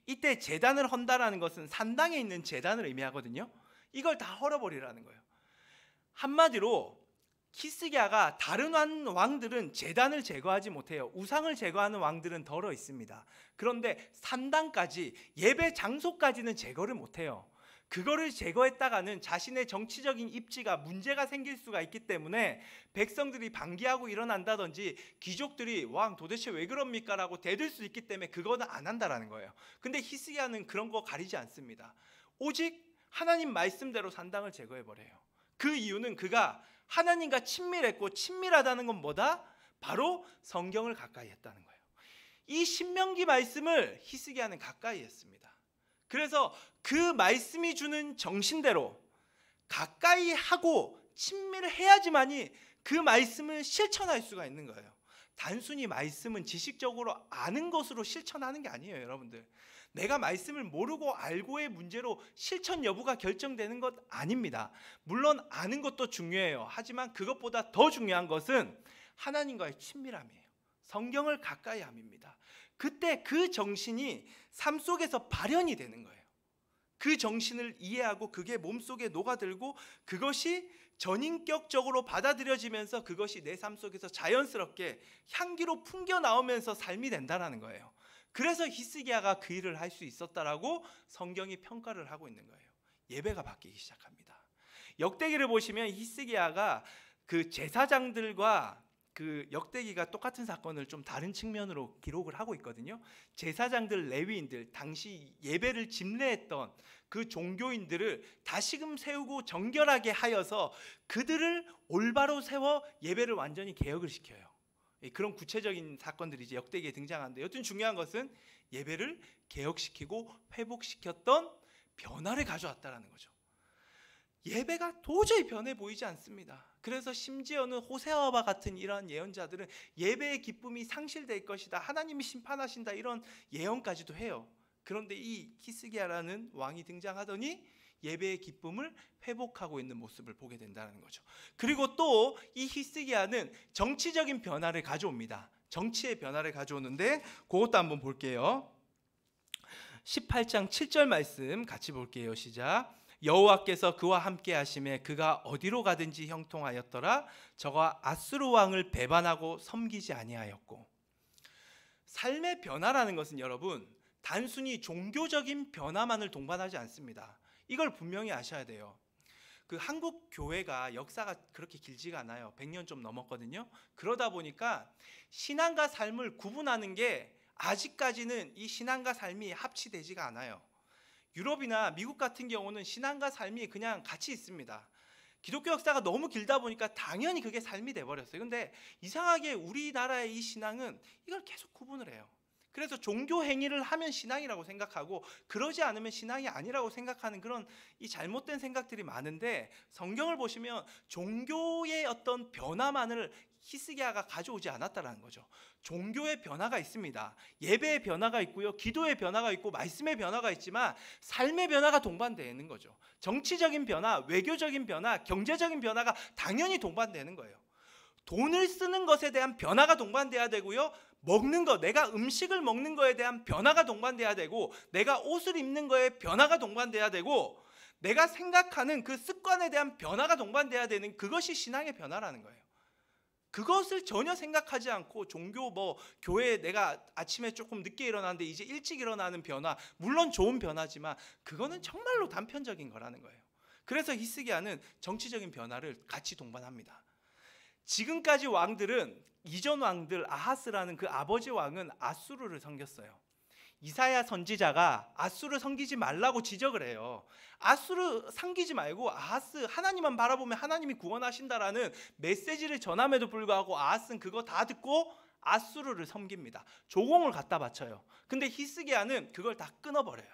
이때 제단을 헌다라는 것은 산당에 있는 제단을 의미하거든요. 이걸 다 헐어버리라는 거예요. 한마디로 히스기야가 다른 왕들은 제단을 제거하지 못해요. 우상을 제거하는 왕들은 덜어 있습니다. 그런데 산당까지, 예배 장소까지는 제거를 못해요. 그거를 제거했다가는 자신의 정치적인 입지가 문제가 생길 수가 있기 때문에 백성들이 반기하고 일어난다든지 귀족들이 왕 도대체 왜 그럽니까? 라고 대들 수 있기 때문에 그거는 안 한다라는 거예요. 근데 히스기야는 그런 거 가리지 않습니다. 오직 하나님 말씀대로 산당을 제거해버려요. 그 이유는 그가 하나님과 친밀했고, 친밀하다는 건 뭐다? 바로 성경을 가까이 했다는 거예요. 이 신명기 말씀을 히스기야는 가까이 했습니다. 그래서 그 말씀이 주는 정신대로 가까이 하고 친밀해야지만이 그 말씀을 실천할 수가 있는 거예요. 단순히 말씀은 지식적으로 아는 것으로 실천하는 게 아니에요, 여러분들. 내가 말씀을 모르고 알고의 문제로 실천 여부가 결정되는 것 아닙니다. 물론 아는 것도 중요해요. 하지만 그것보다 더 중요한 것은 하나님과의 친밀함이에요. 성경을 가까이 함입니다. 그때 그 정신이 삶 속에서 발현이 되는 거예요. 그 정신을 이해하고 그게 몸속에 녹아들고 그것이 전인격적으로 받아들여지면서 그것이 내 삶 속에서 자연스럽게 향기로 풍겨 나오면서 삶이 된다는 거예요. 그래서 히스기야가 그 일을 할 수 있었다라고 성경이 평가를 하고 있는 거예요. 예배가 바뀌기 시작합니다. 역대기를 보시면 히스기야가 그 제사장들과 그 역대기가 똑같은 사건을 좀 다른 측면으로 기록을 하고 있거든요. 제사장들, 레위인들, 당시 예배를 집례했던 그 종교인들을 다시금 세우고 정결하게 하여서 그들을 올바로 세워 예배를 완전히 개혁을 시켜요. 그런 구체적인 사건들이 이제 역대기에 등장하는데, 여튼 중요한 것은 예배를 개혁시키고 회복시켰던 변화를 가져왔다라는 거죠. 예배가 도저히 변해 보이지 않습니다. 그래서 심지어는 호세아와 같은 이러한 예언자들은 예배의 기쁨이 상실될 것이다, 하나님이 심판하신다, 이런 예언까지도 해요. 그런데 이 히스기야라는 왕이 등장하더니 예배의 기쁨을 회복하고 있는 모습을 보게 된다는 거죠. 그리고 또 이 히스기야는 정치적인 변화를 가져옵니다. 정치의 변화를 가져오는데 그것도 한번 볼게요. 18장 7절 말씀 같이 볼게요. 시작. 여호와께서 그와 함께 하심에 그가 어디로 가든지 형통하였더라. 저가 아수르 왕을 배반하고 섬기지 아니하였고. 삶의 변화라는 것은 여러분 단순히 종교적인 변화만을 동반하지 않습니다. 이걸 분명히 아셔야 돼요. 그 한국 교회가 역사가 그렇게 길지가 않아요. 100년 좀 넘었거든요. 그러다 보니까 신앙과 삶을 구분하는 게 아직까지는 이 신앙과 삶이 합치되지가 않아요. 유럽이나 미국 같은 경우는 신앙과 삶이 그냥 같이 있습니다. 기독교 역사가 너무 길다 보니까 당연히 그게 삶이 돼버렸어요. 근데 이상하게 우리나라의 이 신앙은 이걸 계속 구분을 해요. 그래서 종교 행위를 하면 신앙이라고 생각하고 그러지 않으면 신앙이 아니라고 생각하는 그런 이 잘못된 생각들이 많은데, 성경을 보시면 종교의 어떤 변화만을 히스기야가 가져오지 않았다라는 거죠. 종교의 변화가 있습니다. 예배의 변화가 있고요, 기도의 변화가 있고 말씀의 변화가 있지만 삶의 변화가 동반되는 거죠. 정치적인 변화, 외교적인 변화, 경제적인 변화가 당연히 동반되는 거예요. 돈을 쓰는 것에 대한 변화가 동반돼야 되고요. 먹는 거, 내가 음식을 먹는 거에 대한 변화가 동반돼야 되고, 내가 옷을 입는 거에 변화가 동반돼야 되고, 내가 생각하는 그 습관에 대한 변화가 동반돼야 되는 그것이 신앙의 변화라는 거예요. 그것을 전혀 생각하지 않고 종교 교회에 내가 아침에 조금 늦게 일어나는데 이제 일찍 일어나는 변화, 물론 좋은 변화지만 그거는 정말로 단편적인 거라는 거예요. 그래서 히스기야는 정치적인 변화를 같이 동반합니다. 지금까지 왕들은, 이전 왕들, 아하스라는 그 아버지 왕은 아수르를 섬겼어요. 이사야 선지자가 아수르 섬기지 말라고 지적을 해요. 아수르 섬기지 말고 아하스 하나님만 바라보면 하나님이 구원하신다라는 메시지를 전함에도 불구하고 아하스는 그거 다 듣고 아수르를 섬깁니다. 조공을 갖다 바쳐요. 근데 히스기야는 그걸 다 끊어버려요.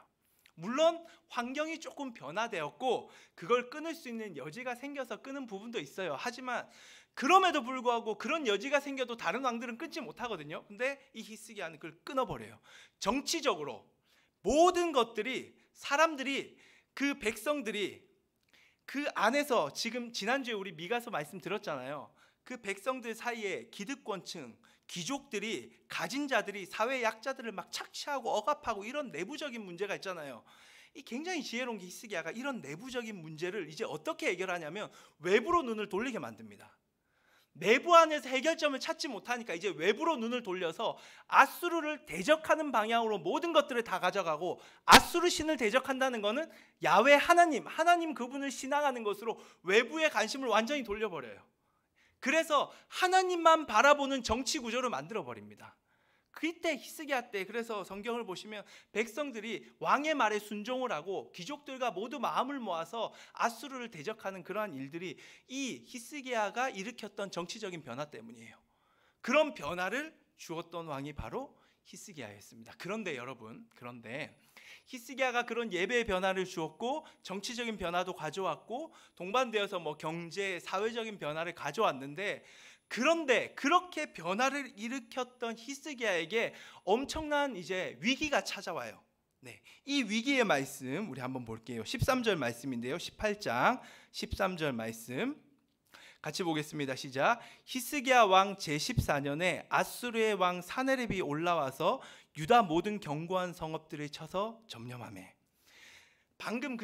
물론 환경이 조금 변화되었고 그걸 끊을 수 있는 여지가 생겨서 끊은 부분도 있어요. 하지만 그럼에도 불구하고 그런 여지가 생겨도 다른 왕들은 끊지 못하거든요. 근데 이 히스기야는 그걸 끊어버려요. 정치적으로 모든 것들이, 사람들이, 그 백성들이 그 안에서, 지금 지난주에 우리 미가서 말씀 들었잖아요. 그 백성들 사이에 기득권층, 귀족들이, 가진 자들이 사회 약자들을 막 착취하고 억압하고 이런 내부적인 문제가 있잖아요. 이 굉장히 지혜로운 게 히스기야가 이런 내부적인 문제를 이제 어떻게 해결하냐면 외부로 눈을 돌리게 만듭니다. 내부 안에서 해결점을 찾지 못하니까 이제 외부로 눈을 돌려서 아수르를 대적하는 방향으로 모든 것들을 다 가져가고, 아수르 신을 대적한다는 것은 야훼 하나님 그분을 신앙하는 것으로 외부의 관심을 완전히 돌려버려요. 그래서 하나님만 바라보는 정치 구조를 만들어버립니다. 그때 히스기야 때, 그래서 성경을 보시면 백성들이 왕의 말에 순종을 하고 귀족들과 모두 마음을 모아서 아수르를 대적하는 그러한 일들이 이 히스기야가 일으켰던 정치적인 변화 때문이에요. 그런 변화를 주었던 왕이 바로 히스기야였습니다. 그런데 여러분, 히스기야가 그런 예배의 변화를 주었고 정치적인 변화도 가져왔고 동반되어서 경제, 사회적인 변화를 가져왔는데, 그런데 그렇게 변화를 일으켰던 히스기야에게 엄청난 이제 위기가 찾아와요. 네, 이 위기의 말씀 우리 한번 볼게요. 13절 말씀인데요. 18장 13절 말씀 같이 보겠습니다. 시작. 히스기야 왕 제14년에 아수르의 왕 사네립이 올라와서 유다 모든 견고한 성읍들을 쳐서 점령하매. 방금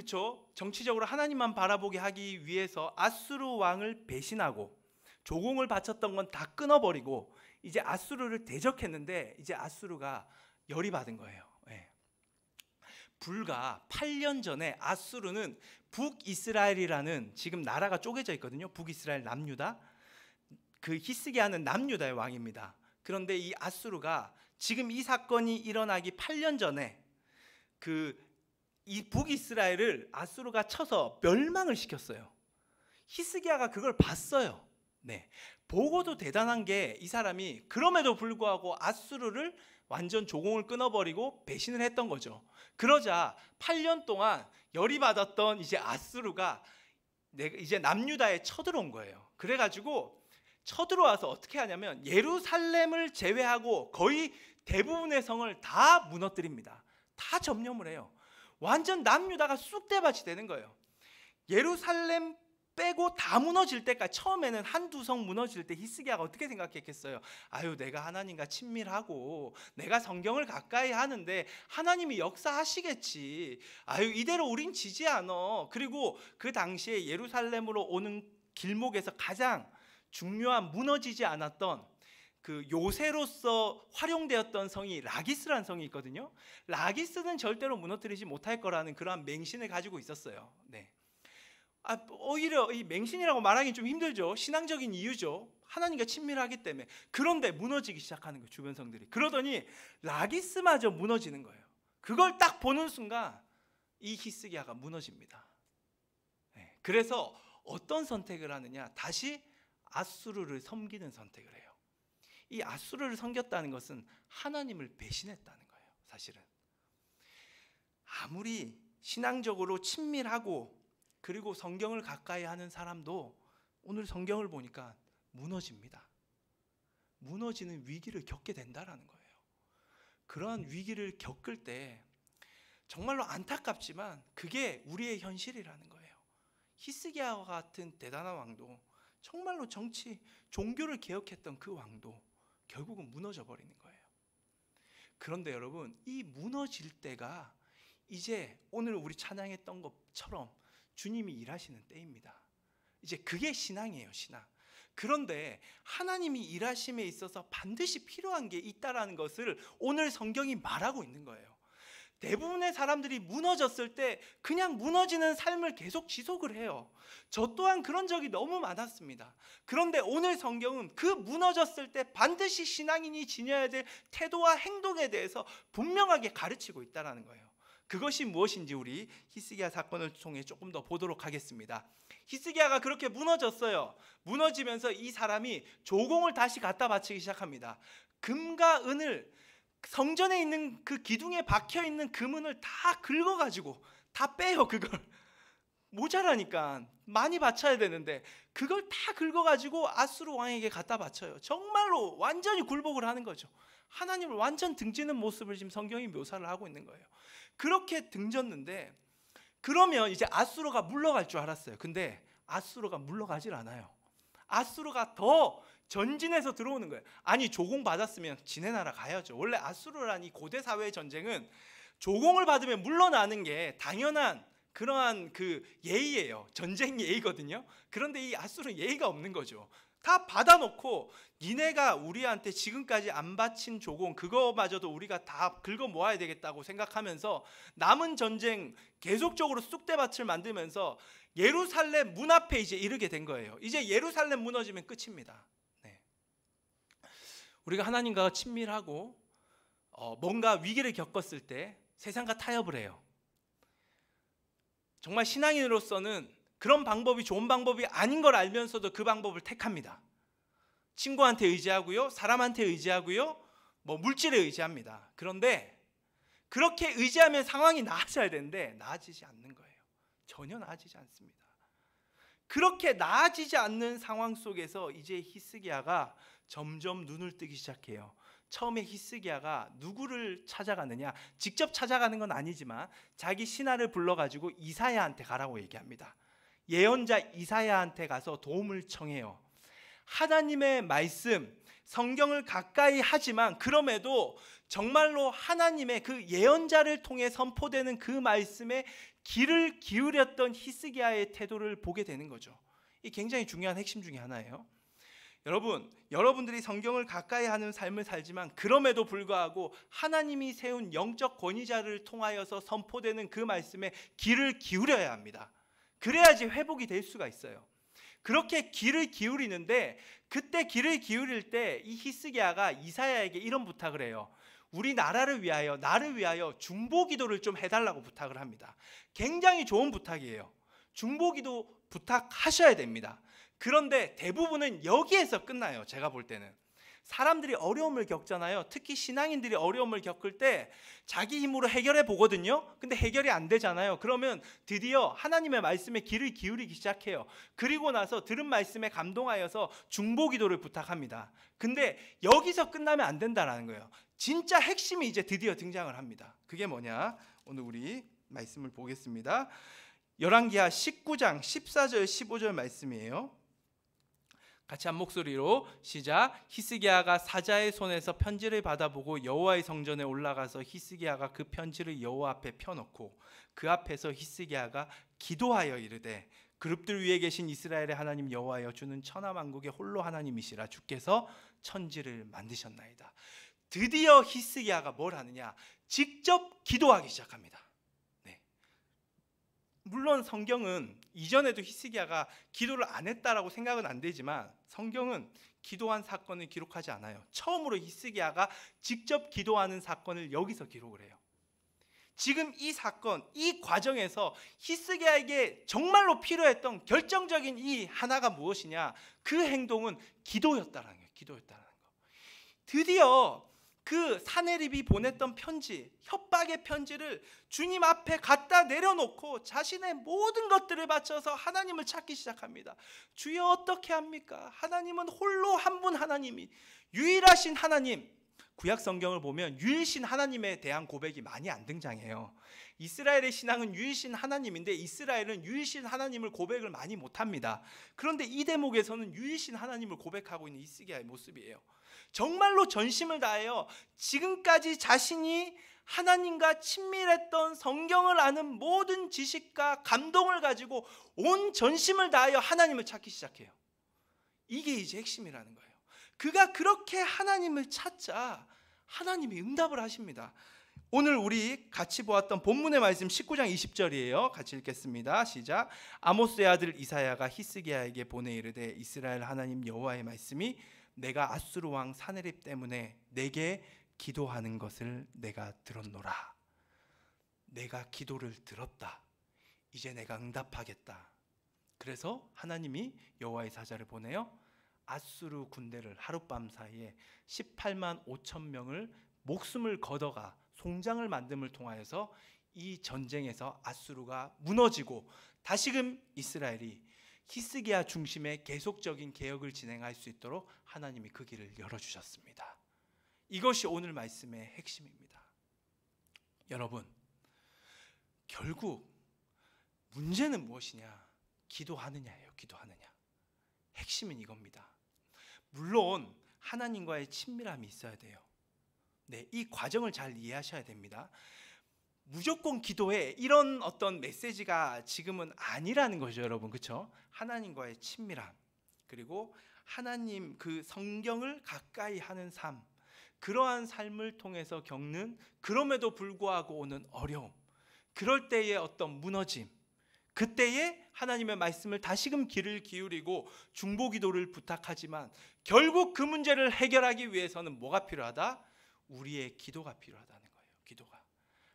정치적으로 하나님만 바라보게 하기 위해서 아수르 왕을 배신하고 조공을 바쳤던 건 다 끊어버리고 이제 아수르를 대적했는데, 이제 아수르가 열이 받은 거예요. 불과 8년 전에 아수르는 북이스라엘이라는, 지금 나라가 쪼개져 있거든요. 북이스라엘, 남유다. 그 히스기야는 남유다의 왕입니다. 그런데 이 아수르가 지금 이 사건이 일어나기 8년 전에 이 북이스라엘을 아수르가 쳐서 멸망을 시켰어요. 히스기야가 그걸 봤어요. 네, 보고도 대단한 게, 이 사람이 그럼에도 불구하고 아수르를 완전 조공을 끊어버리고 배신을 했던 거죠. 그러자 8년 동안 열이 받았던 이제 아수르가 이제 남유다에 쳐들어온 거예요. 그래가지고 쳐들어와서 어떻게 하냐면 예루살렘을 제외하고 거의 대부분의 성을 다 무너뜨립니다. 다 점령을 해요. 완전 남유다가 쑥대밭이 되는 거예요. 예루살렘 빼고 다 무너질 때까지, 처음에는 한두 성 무너질 때 히스기야가 어떻게 생각했겠어요? 아유, 내가 하나님과 친밀하고 내가 성경을 가까이 하는데 하나님이 역사하시겠지. 아유, 이대로 우린 지지 않아. 그리고 그 당시에 예루살렘으로 오는 길목에서 가장 중요한, 무너지지 않았던 그 요새로서 활용되었던 성이 라기스라는 성이 있거든요. 라기스는 절대로 무너뜨리지 못할 거라는 그러한 맹신을 가지고 있었어요. 네. 오히려 이 맹신이라고 말하기 좀 힘들죠. 신앙적인 이유죠. 하나님과 친밀하기 때문에. 그런데 무너지기 시작하는 거예요, 주변 성들이. 그러더니 라기스마저 무너지는 거예요. 그걸 딱 보는 순간 이 히스기야가 무너집니다. 네. 그래서 어떤 선택을 하느냐? 다시 아수르를 섬기는 선택을 해요. 이 아수르를 섬겼다는 것은 하나님을 배신했다는 거예요. 사실은 아무리 신앙적으로 친밀하고 그리고 성경을 가까이 하는 사람도 오늘 성경을 보니까 무너집니다. 무너지는 위기를 겪게 된다라는 거예요. 그러한 위기를 겪을 때 정말로 안타깝지만 그게 우리의 현실이라는 거예요. 히스기야와 같은 대단한 왕도 정말로 종교를 개혁했던 그 왕도 결국은 무너져 버리는 거예요. 그런데 여러분, 이 무너질 때가 이제 오늘 우리 찬양했던 것처럼 주님이 일하시는 때입니다. 이제 그게 신앙이에요, 신앙. 그런데 하나님이 일하심에 있어서 반드시 필요한 게 있다라는 것을 오늘 성경이 말하고 있는 거예요. 대부분의 사람들이 무너졌을 때 그냥 무너지는 삶을 계속 지속을 해요. 저 또한 그런 적이 너무 많았습니다. 그런데 오늘 성경은 그 무너졌을 때 반드시 신앙인이 지녀야 될 태도와 행동에 대해서 분명하게 가르치고 있다는 거예요. 그것이 무엇인지 우리 히스기야 사건을 통해 조금 더 보도록 하겠습니다. 히스기야가 그렇게 무너졌어요. 무너지면서 이 사람이 조공을 다시 갖다 바치기 시작합니다. 금과 은을, 성전에 있는 그 기둥에 박혀 있는 금은을 다 긁어가지고 다 빼요. 그걸 모자라니까 많이 바쳐야 되는데 그걸 다 긁어가지고 아수르 왕에게 갖다 바쳐요. 정말로 완전히 굴복을 하는 거죠. 하나님을 완전 등지는 모습을 지금 성경이 묘사를 하고 있는 거예요. 그렇게 등졌는데 그러면 이제 아수르가 물러갈 줄 알았어요. 근데 아수르가 물러가질 않아요. 아수르가 더 전진해서 들어오는 거예요. 아니, 조공 받았으면 지네 나라 가야죠. 원래 아수르란 이 고대 사회의 전쟁은 조공을 받으면 물러나는 게 당연한 그러한 그 예의예요. 전쟁 예의거든요. 그런데 이 아수르는 예의가 없는 거죠. 다 받아놓고 니네가 우리한테 지금까지 안 바친 조공 그거마저도 우리가 다 긁어 모아야 되겠다고 생각하면서 남은 전쟁 계속적으로 쑥대밭을 만들면서 예루살렘 문 앞에 이제 이르게 된 거예요. 이제 예루살렘 무너지면 끝입니다. 네. 우리가 하나님과 친밀하고 뭔가 위기를 겪었을 때 세상과 타협을 해요. 정말 신앙인으로서는 그런 방법이 좋은 방법이 아닌 걸 알면서도 그 방법을 택합니다. 친구한테 의지하고요, 사람한테 의지하고요, 물질에 의지합니다. 그런데 그렇게 의지하면 상황이 나아져야 되는데 나아지지 않는 거예요. 전혀 나아지지 않습니다. 그렇게 나아지지 않는 상황 속에서 이제 히스기야가 점점 눈을 뜨기 시작해요. 처음에 히스기야가 누구를 찾아가느냐, 직접 찾아가는 건 아니지만 자기 신하를 불러가지고 이사야한테 가라고 얘기합니다. 예언자 이사야한테 가서 도움을 청해요. 하나님의 말씀, 성경을 가까이 하지만 그럼에도 정말로 하나님의 그 예언자를 통해 선포되는 그 말씀에 귀를 기울였던 히스기야의 태도를 보게 되는 거죠. 이 굉장히 중요한 핵심 중에 하나예요. 여러분들이 성경을 가까이 하는 삶을 살지만 그럼에도 불구하고 하나님이 세운 영적 권위자를 통하여서 선포되는 그 말씀에 귀를 기울여야 합니다. 그래야지 회복이 될 수가 있어요. 그렇게 귀를 기울이는데 그때 귀를 기울일 때 이 히스기야가 이사야에게 이런 부탁을 해요. 우리 나라를 위하여, 나를 위하여 중보기도를 좀 해달라고 부탁을 합니다. 굉장히 좋은 부탁이에요. 중보기도 부탁하셔야 됩니다. 그런데 대부분은 여기에서 끝나요. 제가 볼 때는 사람들이 어려움을 겪잖아요. 특히 신앙인들이 어려움을 겪을 때 자기 힘으로 해결해 보거든요. 근데 해결이 안 되잖아요. 그러면 드디어 하나님의 말씀에 귀를 기울이기 시작해요. 그리고 나서 들은 말씀에 감동하여서 중보기도를 부탁합니다. 근데 여기서 끝나면 안 된다는 거예요. 진짜 핵심이 이제 드디어 등장을 합니다. 그게 뭐냐? 오늘 우리 말씀을 보겠습니다. 열왕기하 19장 14절 15절 말씀이에요. 같이 한 목소리로 시작. 히스기야가 사자의 손에서 편지를 받아보고 여호와의 성전에 올라가서 히스기야가 그 편지를 여호와 앞에 펴놓고 그 앞에서 히스기야가 기도하여 이르되 그룹들 위에 계신 이스라엘의 하나님 여호와여, 주는 천하 만국의 홀로 하나님이시라. 주께서 천지를 만드셨나이다. 드디어 히스기야가 뭘 하느냐? 직접 기도하기 시작합니다. 물론 성경은 이전에도 히스기야가 기도를 안 했다라고 생각은 안 되지만 성경은 기도한 사건을 기록하지 않아요. 처음으로 히스기야가 직접 기도하는 사건을 여기서 기록을 해요. 지금 이 사건, 이 과정에서 히스기야에게 정말로 필요했던 결정적인 이 하나가 무엇이냐? 그 행동은 기도였다라는 거예요. 기도였다라는 거. 드디어 그 사네립이 보냈던 편지, 협박의 편지를 주님 앞에 갖다 내려놓고 자신의 모든 것들을 바쳐서 하나님을 찾기 시작합니다. 주여 어떻게 합니까? 하나님은 홀로 한 분 하나님이, 유일하신 하나님. 구약 성경을 보면 유일신 하나님에 대한 고백이 많이 안 등장해요. 이스라엘의 신앙은 유일신 하나님인데 이스라엘은 유일신 하나님을 고백을 많이 못합니다. 그런데 이 대목에서는 유일신 하나님을 고백하고 있는 히스기야의 모습이에요. 정말로 전심을 다하여 지금까지 자신이 하나님과 친밀했던 성경을 아는 모든 지식과 감동을 가지고 온 전심을 다하여 하나님을 찾기 시작해요. 이게 이제 핵심이라는 거예요. 그가 그렇게 하나님을 찾자 하나님이 응답을 하십니다. 오늘 우리 같이 보았던 본문의 말씀 19장 20절이에요. 같이 읽겠습니다. 시작. 아모스의 아들 이사야가 히스기야에게 보내 이르되 이스라엘 하나님 여호와의 말씀이 내가 아수르 왕 사네립 때문에 내게 기도하는 것을 내가 들었노라. 내가 기도를 들었다. 이제 내가 응답하겠다. 그래서 하나님이 여호와의 사자를 보내요. 아수르 군대를 하룻밤 사이에 18만 5천 명을 목숨을 걷어가 송장을 만듦을 통하여서 이 전쟁에서 아수르가 무너지고 다시금 이스라엘이 히스기야 중심의 계속적인 개혁을 진행할 수 있도록 하나님이 그 길을 열어주셨습니다. 이것이 오늘 말씀의 핵심입니다. 여러분, 결국 문제는 무엇이냐? 기도하느냐예요. 기도하느냐. 핵심은 이겁니다. 물론 하나님과의 친밀함이 있어야 돼요. 네, 이 과정을 잘 이해하셔야 됩니다. 무조건 기도해 이런 어떤 메시지가 지금은 아니라는 거죠, 여러분. 그렇죠? 하나님과의 친밀함, 그리고 하나님 그 성경을 가까이 하는 삶, 그러한 삶을 통해서 겪는 그럼에도 불구하고 오는 어려움, 그럴 때의 어떤 무너짐, 그때에 하나님의 말씀을 다시금 귀를 기울이고 중보기도를 부탁하지만 결국 그 문제를 해결하기 위해서는 뭐가 필요하다? 우리의 기도가 필요하다는 거예요. 기도가.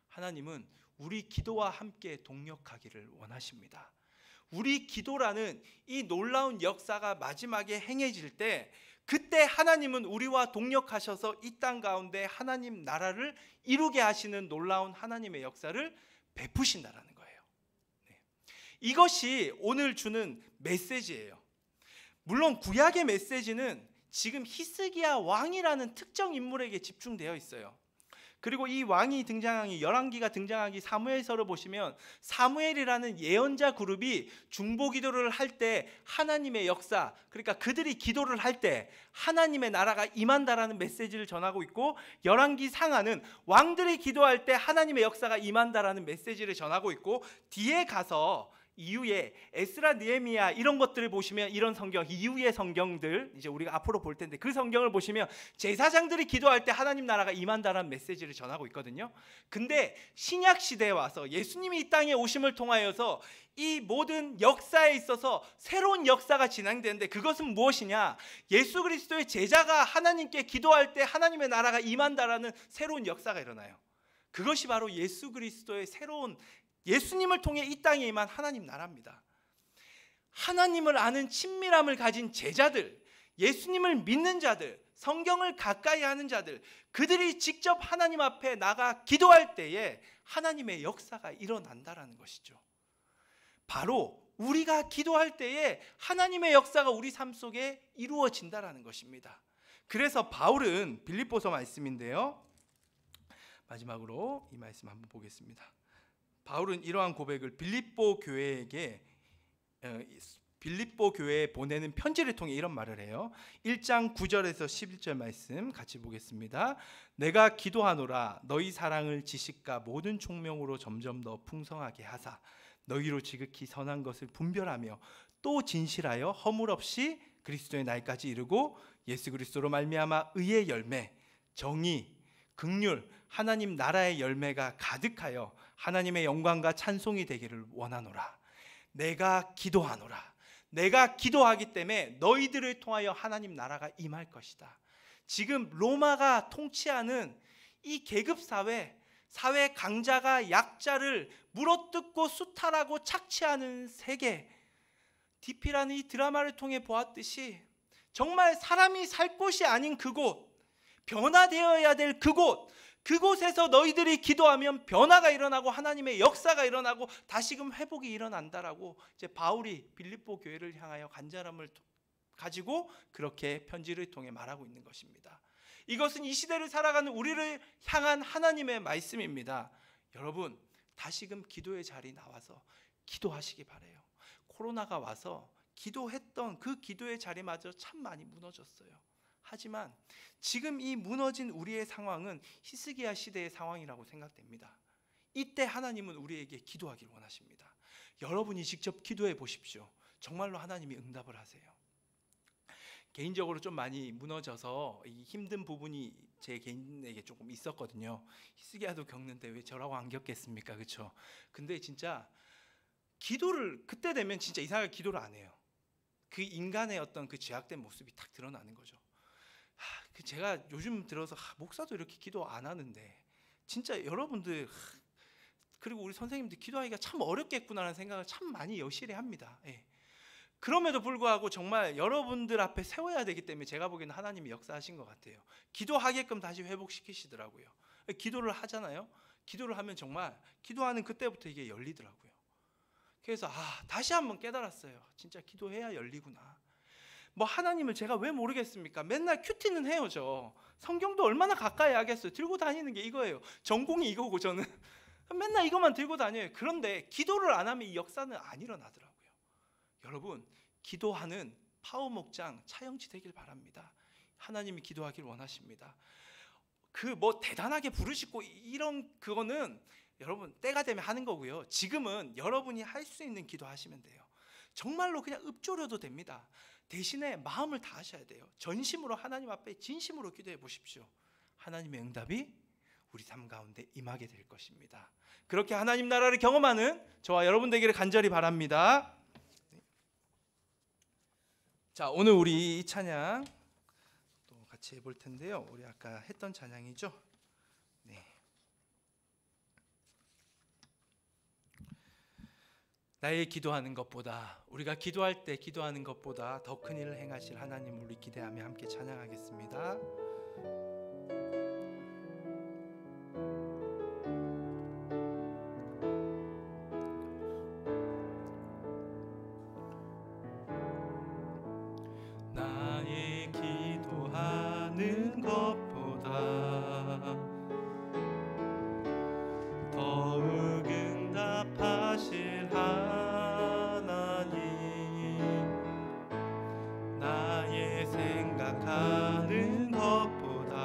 하나님은 우리 기도와 함께 동력하기를 원하십니다. 우리 기도라는 이 놀라운 역사가 마지막에 행해질 때 그때 하나님은 우리와 동력하셔서 이 땅 가운데 하나님 나라를 이루게 하시는 놀라운 하나님의 역사를 베푸신다라는 거예요. 네. 이것이 오늘 주는 메시지예요. 물론 구약의 메시지는 지금 히스기야 왕이라는 특정 인물에게 집중되어 있어요. 그리고 이 왕이 등장하기, 열왕기가 등장하기 사무엘서를 보시면 사무엘이라는 예언자 그룹이 중보기도를 할 때 하나님의 역사, 그러니까 그들이 기도를 할 때 하나님의 나라가 임한다라는 메시지를 전하고 있고, 열왕기 상하는 왕들이 기도할 때 하나님의 역사가 임한다라는 메시지를 전하고 있고, 뒤에 가서 이후에 에스라, 느헤미야 이런 것들을 보시면 이런 성경, 이후의 성경들 이제 우리가 앞으로 볼 텐데 그 성경을 보시면 제사장들이 기도할 때 하나님 나라가 임한다라는 메시지를 전하고 있거든요. 근데 신약 시대에 와서 예수님이 이 땅에 오심을 통하여서 이 모든 역사에 있어서 새로운 역사가 진행되는데 그것은 무엇이냐? 예수 그리스도의 제자가 하나님께 기도할 때 하나님의 나라가 임한다라는 새로운 역사가 일어나요. 그것이 바로 예수 그리스도의 새로운, 예수님을 통해 이 땅에 임한 하나님 나라입니다. 하나님을 아는 친밀함을 가진 제자들, 예수님을 믿는 자들, 성경을 가까이 하는 자들, 그들이 직접 하나님 앞에 나가 기도할 때에 하나님의 역사가 일어난다라는 것이죠. 바로 우리가 기도할 때에 하나님의 역사가 우리 삶 속에 이루어진다라는 것입니다. 그래서 바울은 빌립보서 말씀인데요, 마지막으로 이 말씀 한번 보겠습니다. 바울은 이러한 고백을 빌립보 교회에 보내는 편지를 통해 이런 말을 해요. 1장 9절에서 11절 말씀 같이 보겠습니다. 내가 기도하노라 너희 사랑을 지식과 모든 총명으로 점점 더 풍성하게 하사 너희로 지극히 선한 것을 분별하며 또 진실하여 허물 없이 그리스도의 날까지 이르고 예수 그리스도로 말미암아 의의 열매, 정의, 긍휼, 하나님 나라의 열매가 가득하여 하나님의 영광과 찬송이 되기를 원하노라. 내가 기도하노라. 내가 기도하기 때문에 너희들을 통하여 하나님 나라가 임할 것이다. 지금 로마가 통치하는 이 계급사회, 사회 강자가 약자를 물어뜯고 수탈하고 착취하는 세계, DP라는 이 드라마를 통해 보았듯이 정말 사람이 살 곳이 아닌 그곳, 변화되어야 될 그곳에서 너희들이 기도하면 변화가 일어나고 하나님의 역사가 일어나고 다시금 회복이 일어난다라고 이제 바울이 빌립보 교회를 향하여 간절함을 가지고 그렇게 편지를 통해 말하고 있는 것입니다. 이것은 이 시대를 살아가는 우리를 향한 하나님의 말씀입니다. 여러분, 다시금 기도의 자리 나와서 기도하시기 바래요. 코로나가 와서 기도했던 그 기도의 자리마저 참 많이 무너졌어요. 하지만 지금 이 무너진 우리의 상황은 히스기야 시대의 상황이라고 생각됩니다. 이때 하나님은 우리에게 기도하기를 원하십니다. 여러분이 직접 기도해 보십시오. 정말로 하나님이 응답을 하세요. 개인적으로 좀 많이 무너져서 이 힘든 부분이 제 개인에게 조금 있었거든요. 히스기야도 겪는데 왜 저라고 안 겪겠습니까? 그렇죠? 근데 진짜 기도를 그때 되면 진짜 이상하게 기도를 안 해요. 그 인간의 어떤 그 죄악된 모습이 딱 드러나는 거죠. 제가 요즘 들어서 목사도 이렇게 기도 안 하는데 진짜 여러분들 그리고 우리 선생님들 기도하기가 참 어렵겠구나라는 생각을 참 많이 여실히 합니다. 예. 그럼에도 불구하고 정말 여러분들 앞에 세워야 되기 때문에 제가 보기에는 하나님이 역사하신 것 같아요. 기도하게끔 다시 회복시키시더라고요. 기도를 하잖아요. 기도를 하면 정말 기도하는 그때부터 이게 열리더라고요. 그래서 다시 한번 깨달았어요. 진짜 기도해야 열리구나. 뭐 하나님을 제가 왜 모르겠습니까? 맨날 큐티는 해요. 저 성경도 얼마나 가까이 하겠어요. 들고 다니는 게 이거예요. 전공이 이거고 저는 맨날 이것만 들고 다녀요. 그런데 기도를 안 하면 이 역사는 안 일어나더라고요. 여러분, 기도하는 파워 목장 차영치 되길 바랍니다. 하나님이 기도하길 원하십니다. 그 뭐 대단하게 부르시고 이런 그거는 여러분 때가 되면 하는 거고요. 지금은 여러분이 할 수 있는 기도 하시면 돼요. 정말로 그냥 읊조려도 됩니다. 대신에 마음을 다하셔야 돼요. 전심으로 하나님 앞에 진심으로 기도해 보십시오. 하나님의 응답이 우리 삶 가운데 임하게 될 것입니다. 그렇게 하나님 나라를 경험하는 저와 여러분 되기를 간절히 바랍니다. 자, 오늘 우리 이 찬양 또 같이 해볼 텐데요. 우리 아까 했던 찬양이죠. 네. 나의 기도하는 것보다 우리가 기도할 때 기도하는 것보다 더 큰 일을 행하실 하나님 우리 기대하며 함께 찬양하겠습니다. 나의 기도하는 것보다 더욱 응답하실 하나님 나의 생각하는 것보다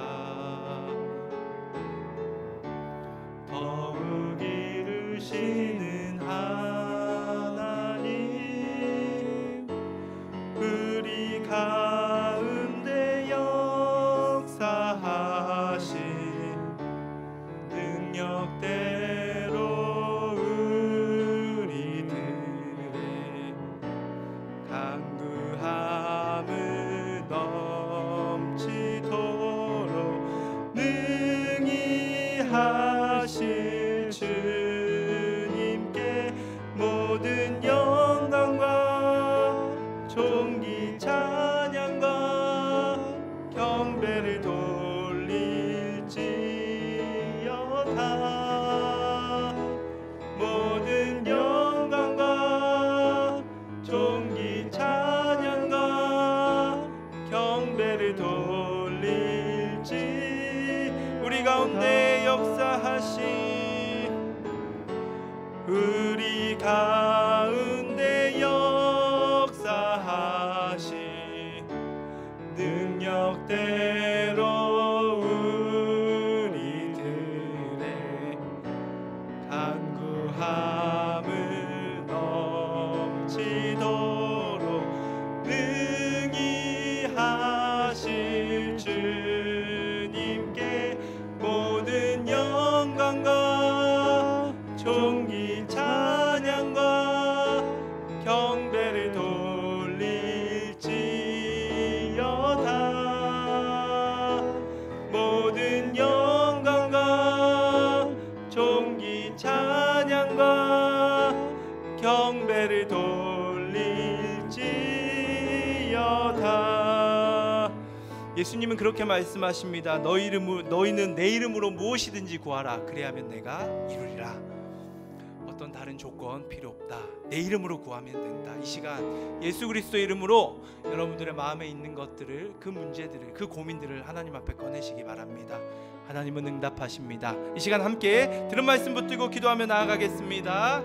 더욱 이루시는 하나님 우리 가운데 역사하신 능력대로 우리들의 간구함을 넘치도록 능히 하실 주님께 모든 영광과 존귀 찬양과 경배를 돌릴지어다. 모든 영광과 존귀 찬양과 경배를 돌릴지 우리 가운데 역사하신 우리 가운데 역사하신 능력대로 우리들의 간구함을 넘치도록 능히 하실 주님께 모든 영광과 존귀 찬양과 경배를 돌릴지어다. 모든 영광과 존귀 찬양과 경배를 돌릴지어다. 예수님은 그렇게 말씀하십니다. 너희는 내 이름으로 무엇이든지 구하라 그리하면 내가 이루리라. 어떤 다른 조건 필요 없다. 내 이름으로 구하면 된다. 이 시간 예수 그리스도의 이름으로 여러분들의 마음에 있는 것들을, 그 문제들을, 그 고민들을 하나님 앞에 꺼내시기 바랍니다. 하나님은 응답하십니다. 이 시간 함께 들은 말씀 붙들고 기도하며 나아가겠습니다.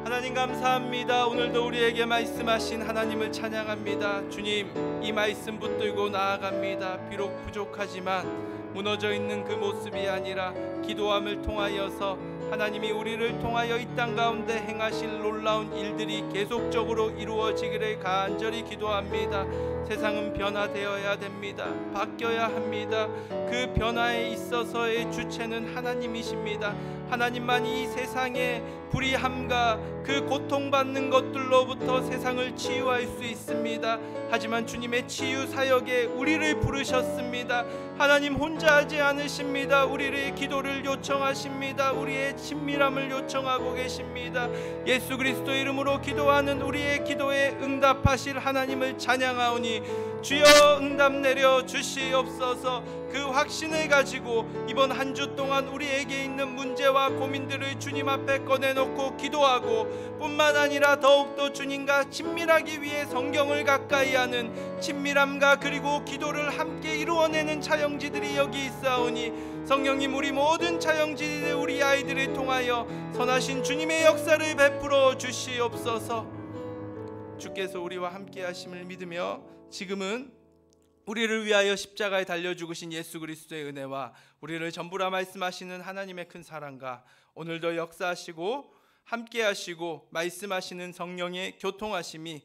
하나님 감사합니다. 오늘도 우리에게 말씀하신 하나님을 찬양합니다. 주님, 이 말씀 붙들고 나아갑니다. 비록 부족하지만 무너져 있는 그 모습이 아니라 기도함을 통하여서 하나님이 우리를 통하여 이 땅 가운데 행하실 놀라운 일들이 계속적으로 이루어지기를 간절히 기도합니다. 세상은 변화되어야 됩니다. 바뀌어야 합니다. 그 변화에 있어서의 주체는 하나님이십니다. 하나님만이 이 세상의 불의함과 그 고통받는 것들로부터 세상을 치유할 수 있습니다. 하지만 주님의 치유 사역에 우리를 부르셨습니다. 하나님 혼자 하지 않으십니다. 우리의 기도를 요청하십니다. 우리의 친밀함을 요청하고 계십니다. 예수 그리스도 이름으로 기도하는 우리의 기도에 응답하실 하나님을 찬양하오니 주여 응답 내려 주시옵소서. 그 확신을 가지고 이번 한 주 동안 우리에게 있는 문제와 고민들을 주님 앞에 꺼내놓고 기도하고 뿐만 아니라 더욱더 주님과 친밀하기 위해 성경을 가까이 하는 친밀함과 그리고 기도를 함께 이루어내는 차영지들이 여기 있사오니 성령님, 우리 모든 차영지들, 우리 아이들을 통하여 선하신 주님의 역사를 베풀어 주시옵소서. 주께서 우리와 함께 하심을 믿으며 지금은 우리를 위하여 십자가에 달려 죽으신 예수 그리스도의 은혜와 우리를 전부라 말씀하시는 하나님의 큰 사랑과 오늘도 역사하시고 함께 하시고 말씀하시는 성령의 교통하심이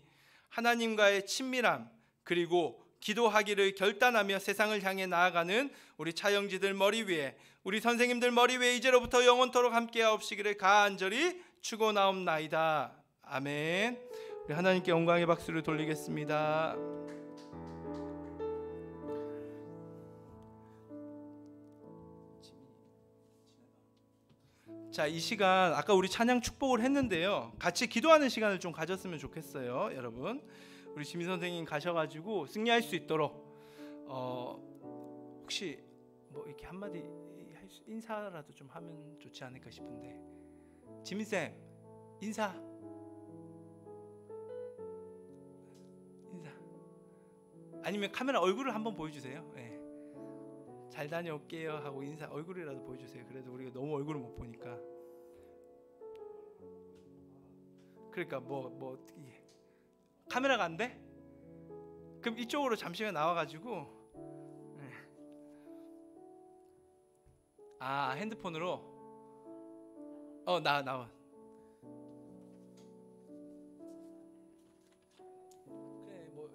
하나님과의 친밀함, 그리고 기도하기를 결단하며 세상을 향해 나아가는 우리 차영지들 머리 위에, 우리 선생님들 머리 위에 이제로부터 영원토록 함께 하옵시기를 간절히 축원하옵나이다. 아멘. 우리 하나님께 영광의 박수를 돌리겠습니다. 자, 이 시간 아까 우리 찬양 축복을 했는데요, 같이 기도하는 시간을 좀 가졌으면 좋겠어요. 여러분, 우리 지민 선생님 가셔가지고 승리할 수 있도록 혹시 뭐 이렇게 한마디 인사라도 좀 하면 좋지 않을까 싶은데, 지민쌤 인사 아니면 카메라 얼굴을 한번 보여주세요. 네. 잘 다녀올게요 하고 인사, 얼굴이라도 보여주세요. 그래도 우리가 너무 얼굴을 못 보니까. 그러니까 뭐 카메라가 안 돼? 그럼 이쪽으로 잠시만 나와가지고, 네. 아, 핸드폰으로 나와. 그래 뭐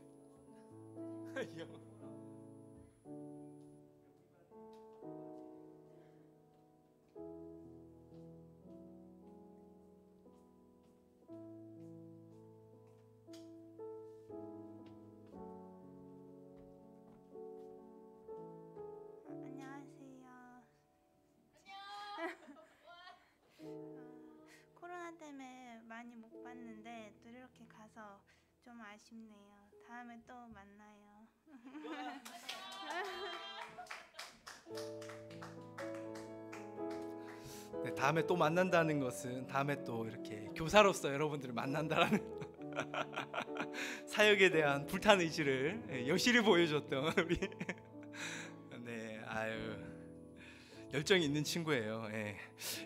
코로나 때문에 많이 못 봤는데 또 이렇게 가서 좀 아쉽네요. 다음에 또 만나요. 네, 다음에 또 만난다는 것은 다음에 또 이렇게 교사로서 여러분들을 만난다라는 사역에 대한 불탄 의지를 여실히 보여줬던 우리 네, 아유, 열정이 있는 친구예요. 예.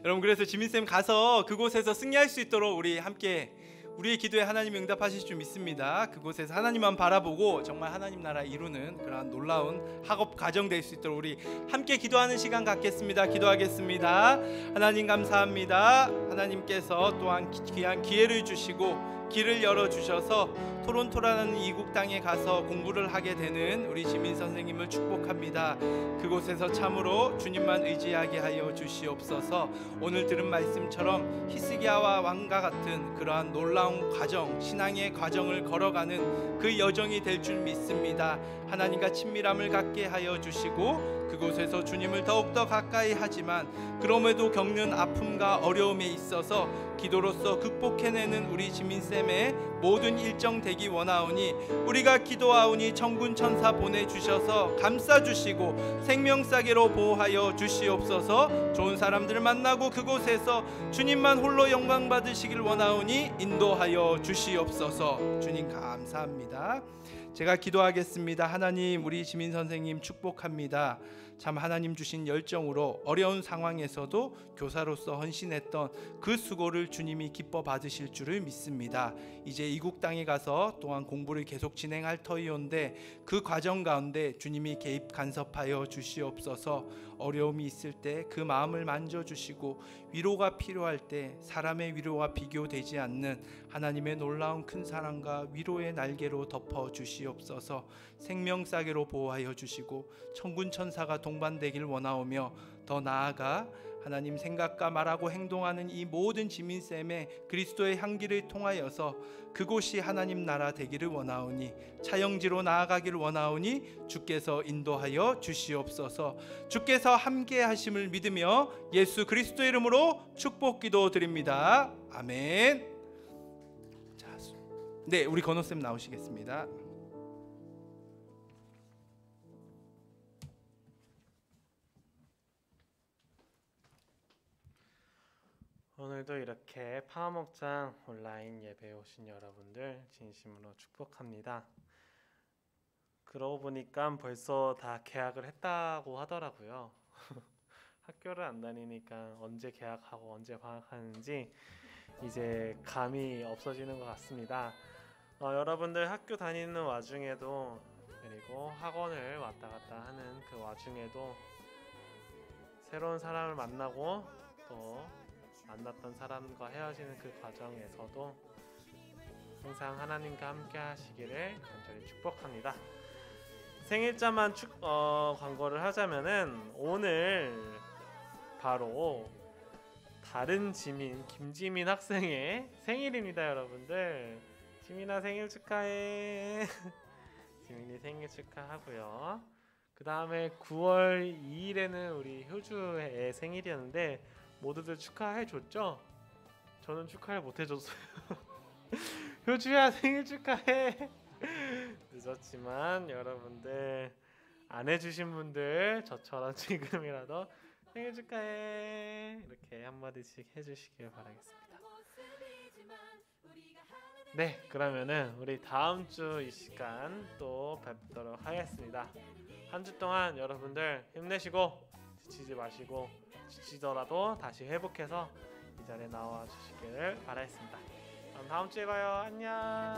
여러분, 그래서 지민쌤 가서 그곳에서 승리할 수 있도록 우리 함께, 우리의 기도에 하나님이 응답하실 줄 믿습니다. 그곳에서 하나님만 바라보고 정말 하나님 나라 이루는 그러한 놀라운 학업 과정 될 수 있도록 우리 함께 기도하는 시간 갖겠습니다. 기도하겠습니다. 하나님 감사합니다. 하나님께서 또한 귀한 기회를 주시고 길을 열어주셔서 토론토라는 이국 땅에 가서 공부를 하게 되는 우리 지민 선생님을 축복합니다. 그곳에서 참으로 주님만 의지하게 하여 주시옵소서. 오늘 들은 말씀처럼 히스기야와 왕과 같은 그러한 놀라운 과정, 신앙의 과정을 걸어가는 그 여정이 될 줄 믿습니다. 하나님과 친밀함을 갖게 하여 주시고 그곳에서 주님을 더욱더 가까이 하지만 그럼에도 겪는 아픔과 어려움에 있어서 기도로서 극복해내는 우리 지민쌤의 모든 일정 되기 원하오니 우리가 기도하오니 천군 천사 보내주셔서 감싸주시고 생명싸개로 보호하여 주시옵소서. 좋은 사람들 만나고 그곳에서 주님만 홀로 영광 받으시길 원하오니 인도하여 주시옵소서. 주님 감사합니다. 제가 기도하겠습니다. 하나님, 우리 지민 선생님 축복합니다. 참 하나님 주신 열정으로 어려운 상황에서도 교사로서 헌신했던 그 수고를 주님이 기뻐 받으실 줄을 믿습니다. 이제 이국 땅에 가서 또한 공부를 계속 진행할 터이온데 그 과정 가운데 주님이 개입 간섭하여 주시옵소서. 어려움이 있을 때 그 마음을 만져주시고 위로가 필요할 때 사람의 위로와 비교되지 않는 하나님의 놀라운 큰 사랑과 위로의 날개로 덮어 주시옵소서. 생명싸개로 보호하여 주시고 천군 천사가 동반되길 원하오며 더 나아가 하나님 생각과 말하고 행동하는 이 모든 지민쌤의 그리스도의 향기를 통하여서 그곳이 하나님 나라 되기를 원하오니 차영지로 나아가기를 원하오니 주께서 인도하여 주시옵소서. 주께서 함께 하심을 믿으며 예수 그리스도 이름으로 축복 기도 드립니다. 아멘. 자, 네, 우리 건호쌤 나오시겠습니다. 오늘도 이렇게 파워목장 온라인 예배에 오신 여러분들 진심으로 축복합니다. 그러고 보니까 벌써 다 개학을 했다고 하더라고요. 학교를 안 다니니까 언제 개학하고 언제 방학하는지 이제 감이 없어지는 것 같습니다. 여러분들 학교 다니는 와중에도 그리고 학원을 왔다 갔다 하는 그 와중에도 새로운 사람을 만나고 또 만났던 사람과 헤어지는 그 과정에서도 항상 하나님과 함께 하시기를 간절히 축복합니다. 생일자만 광고를 하자면은 오늘 바로 다른 지민 김지민 학생의 생일입니다. 여러분들 지민아 생일 축하해. 지민이 생일 축하하고요. 그 다음에 9월 2일에는 우리 효주의 생일이었는데 모두들 축하해줬죠? 저는 축하를 못해줬어요. 효주야 생일 축하해. 늦었지만 여러분들 안 해주신 분들 저처럼 지금이라도 생일 축하해 이렇게 한마디씩 해주시길 바라겠습니다. 네, 그러면은 우리 다음 주 이 시간 또 뵙도록 하겠습니다. 한 주 동안 여러분들 힘내시고 지치지 마시고 지치더라도 다시 회복해서 이 자리에 나와 주시기를 바라겠습니다. 그럼 다음 주에 봐요. 안녕.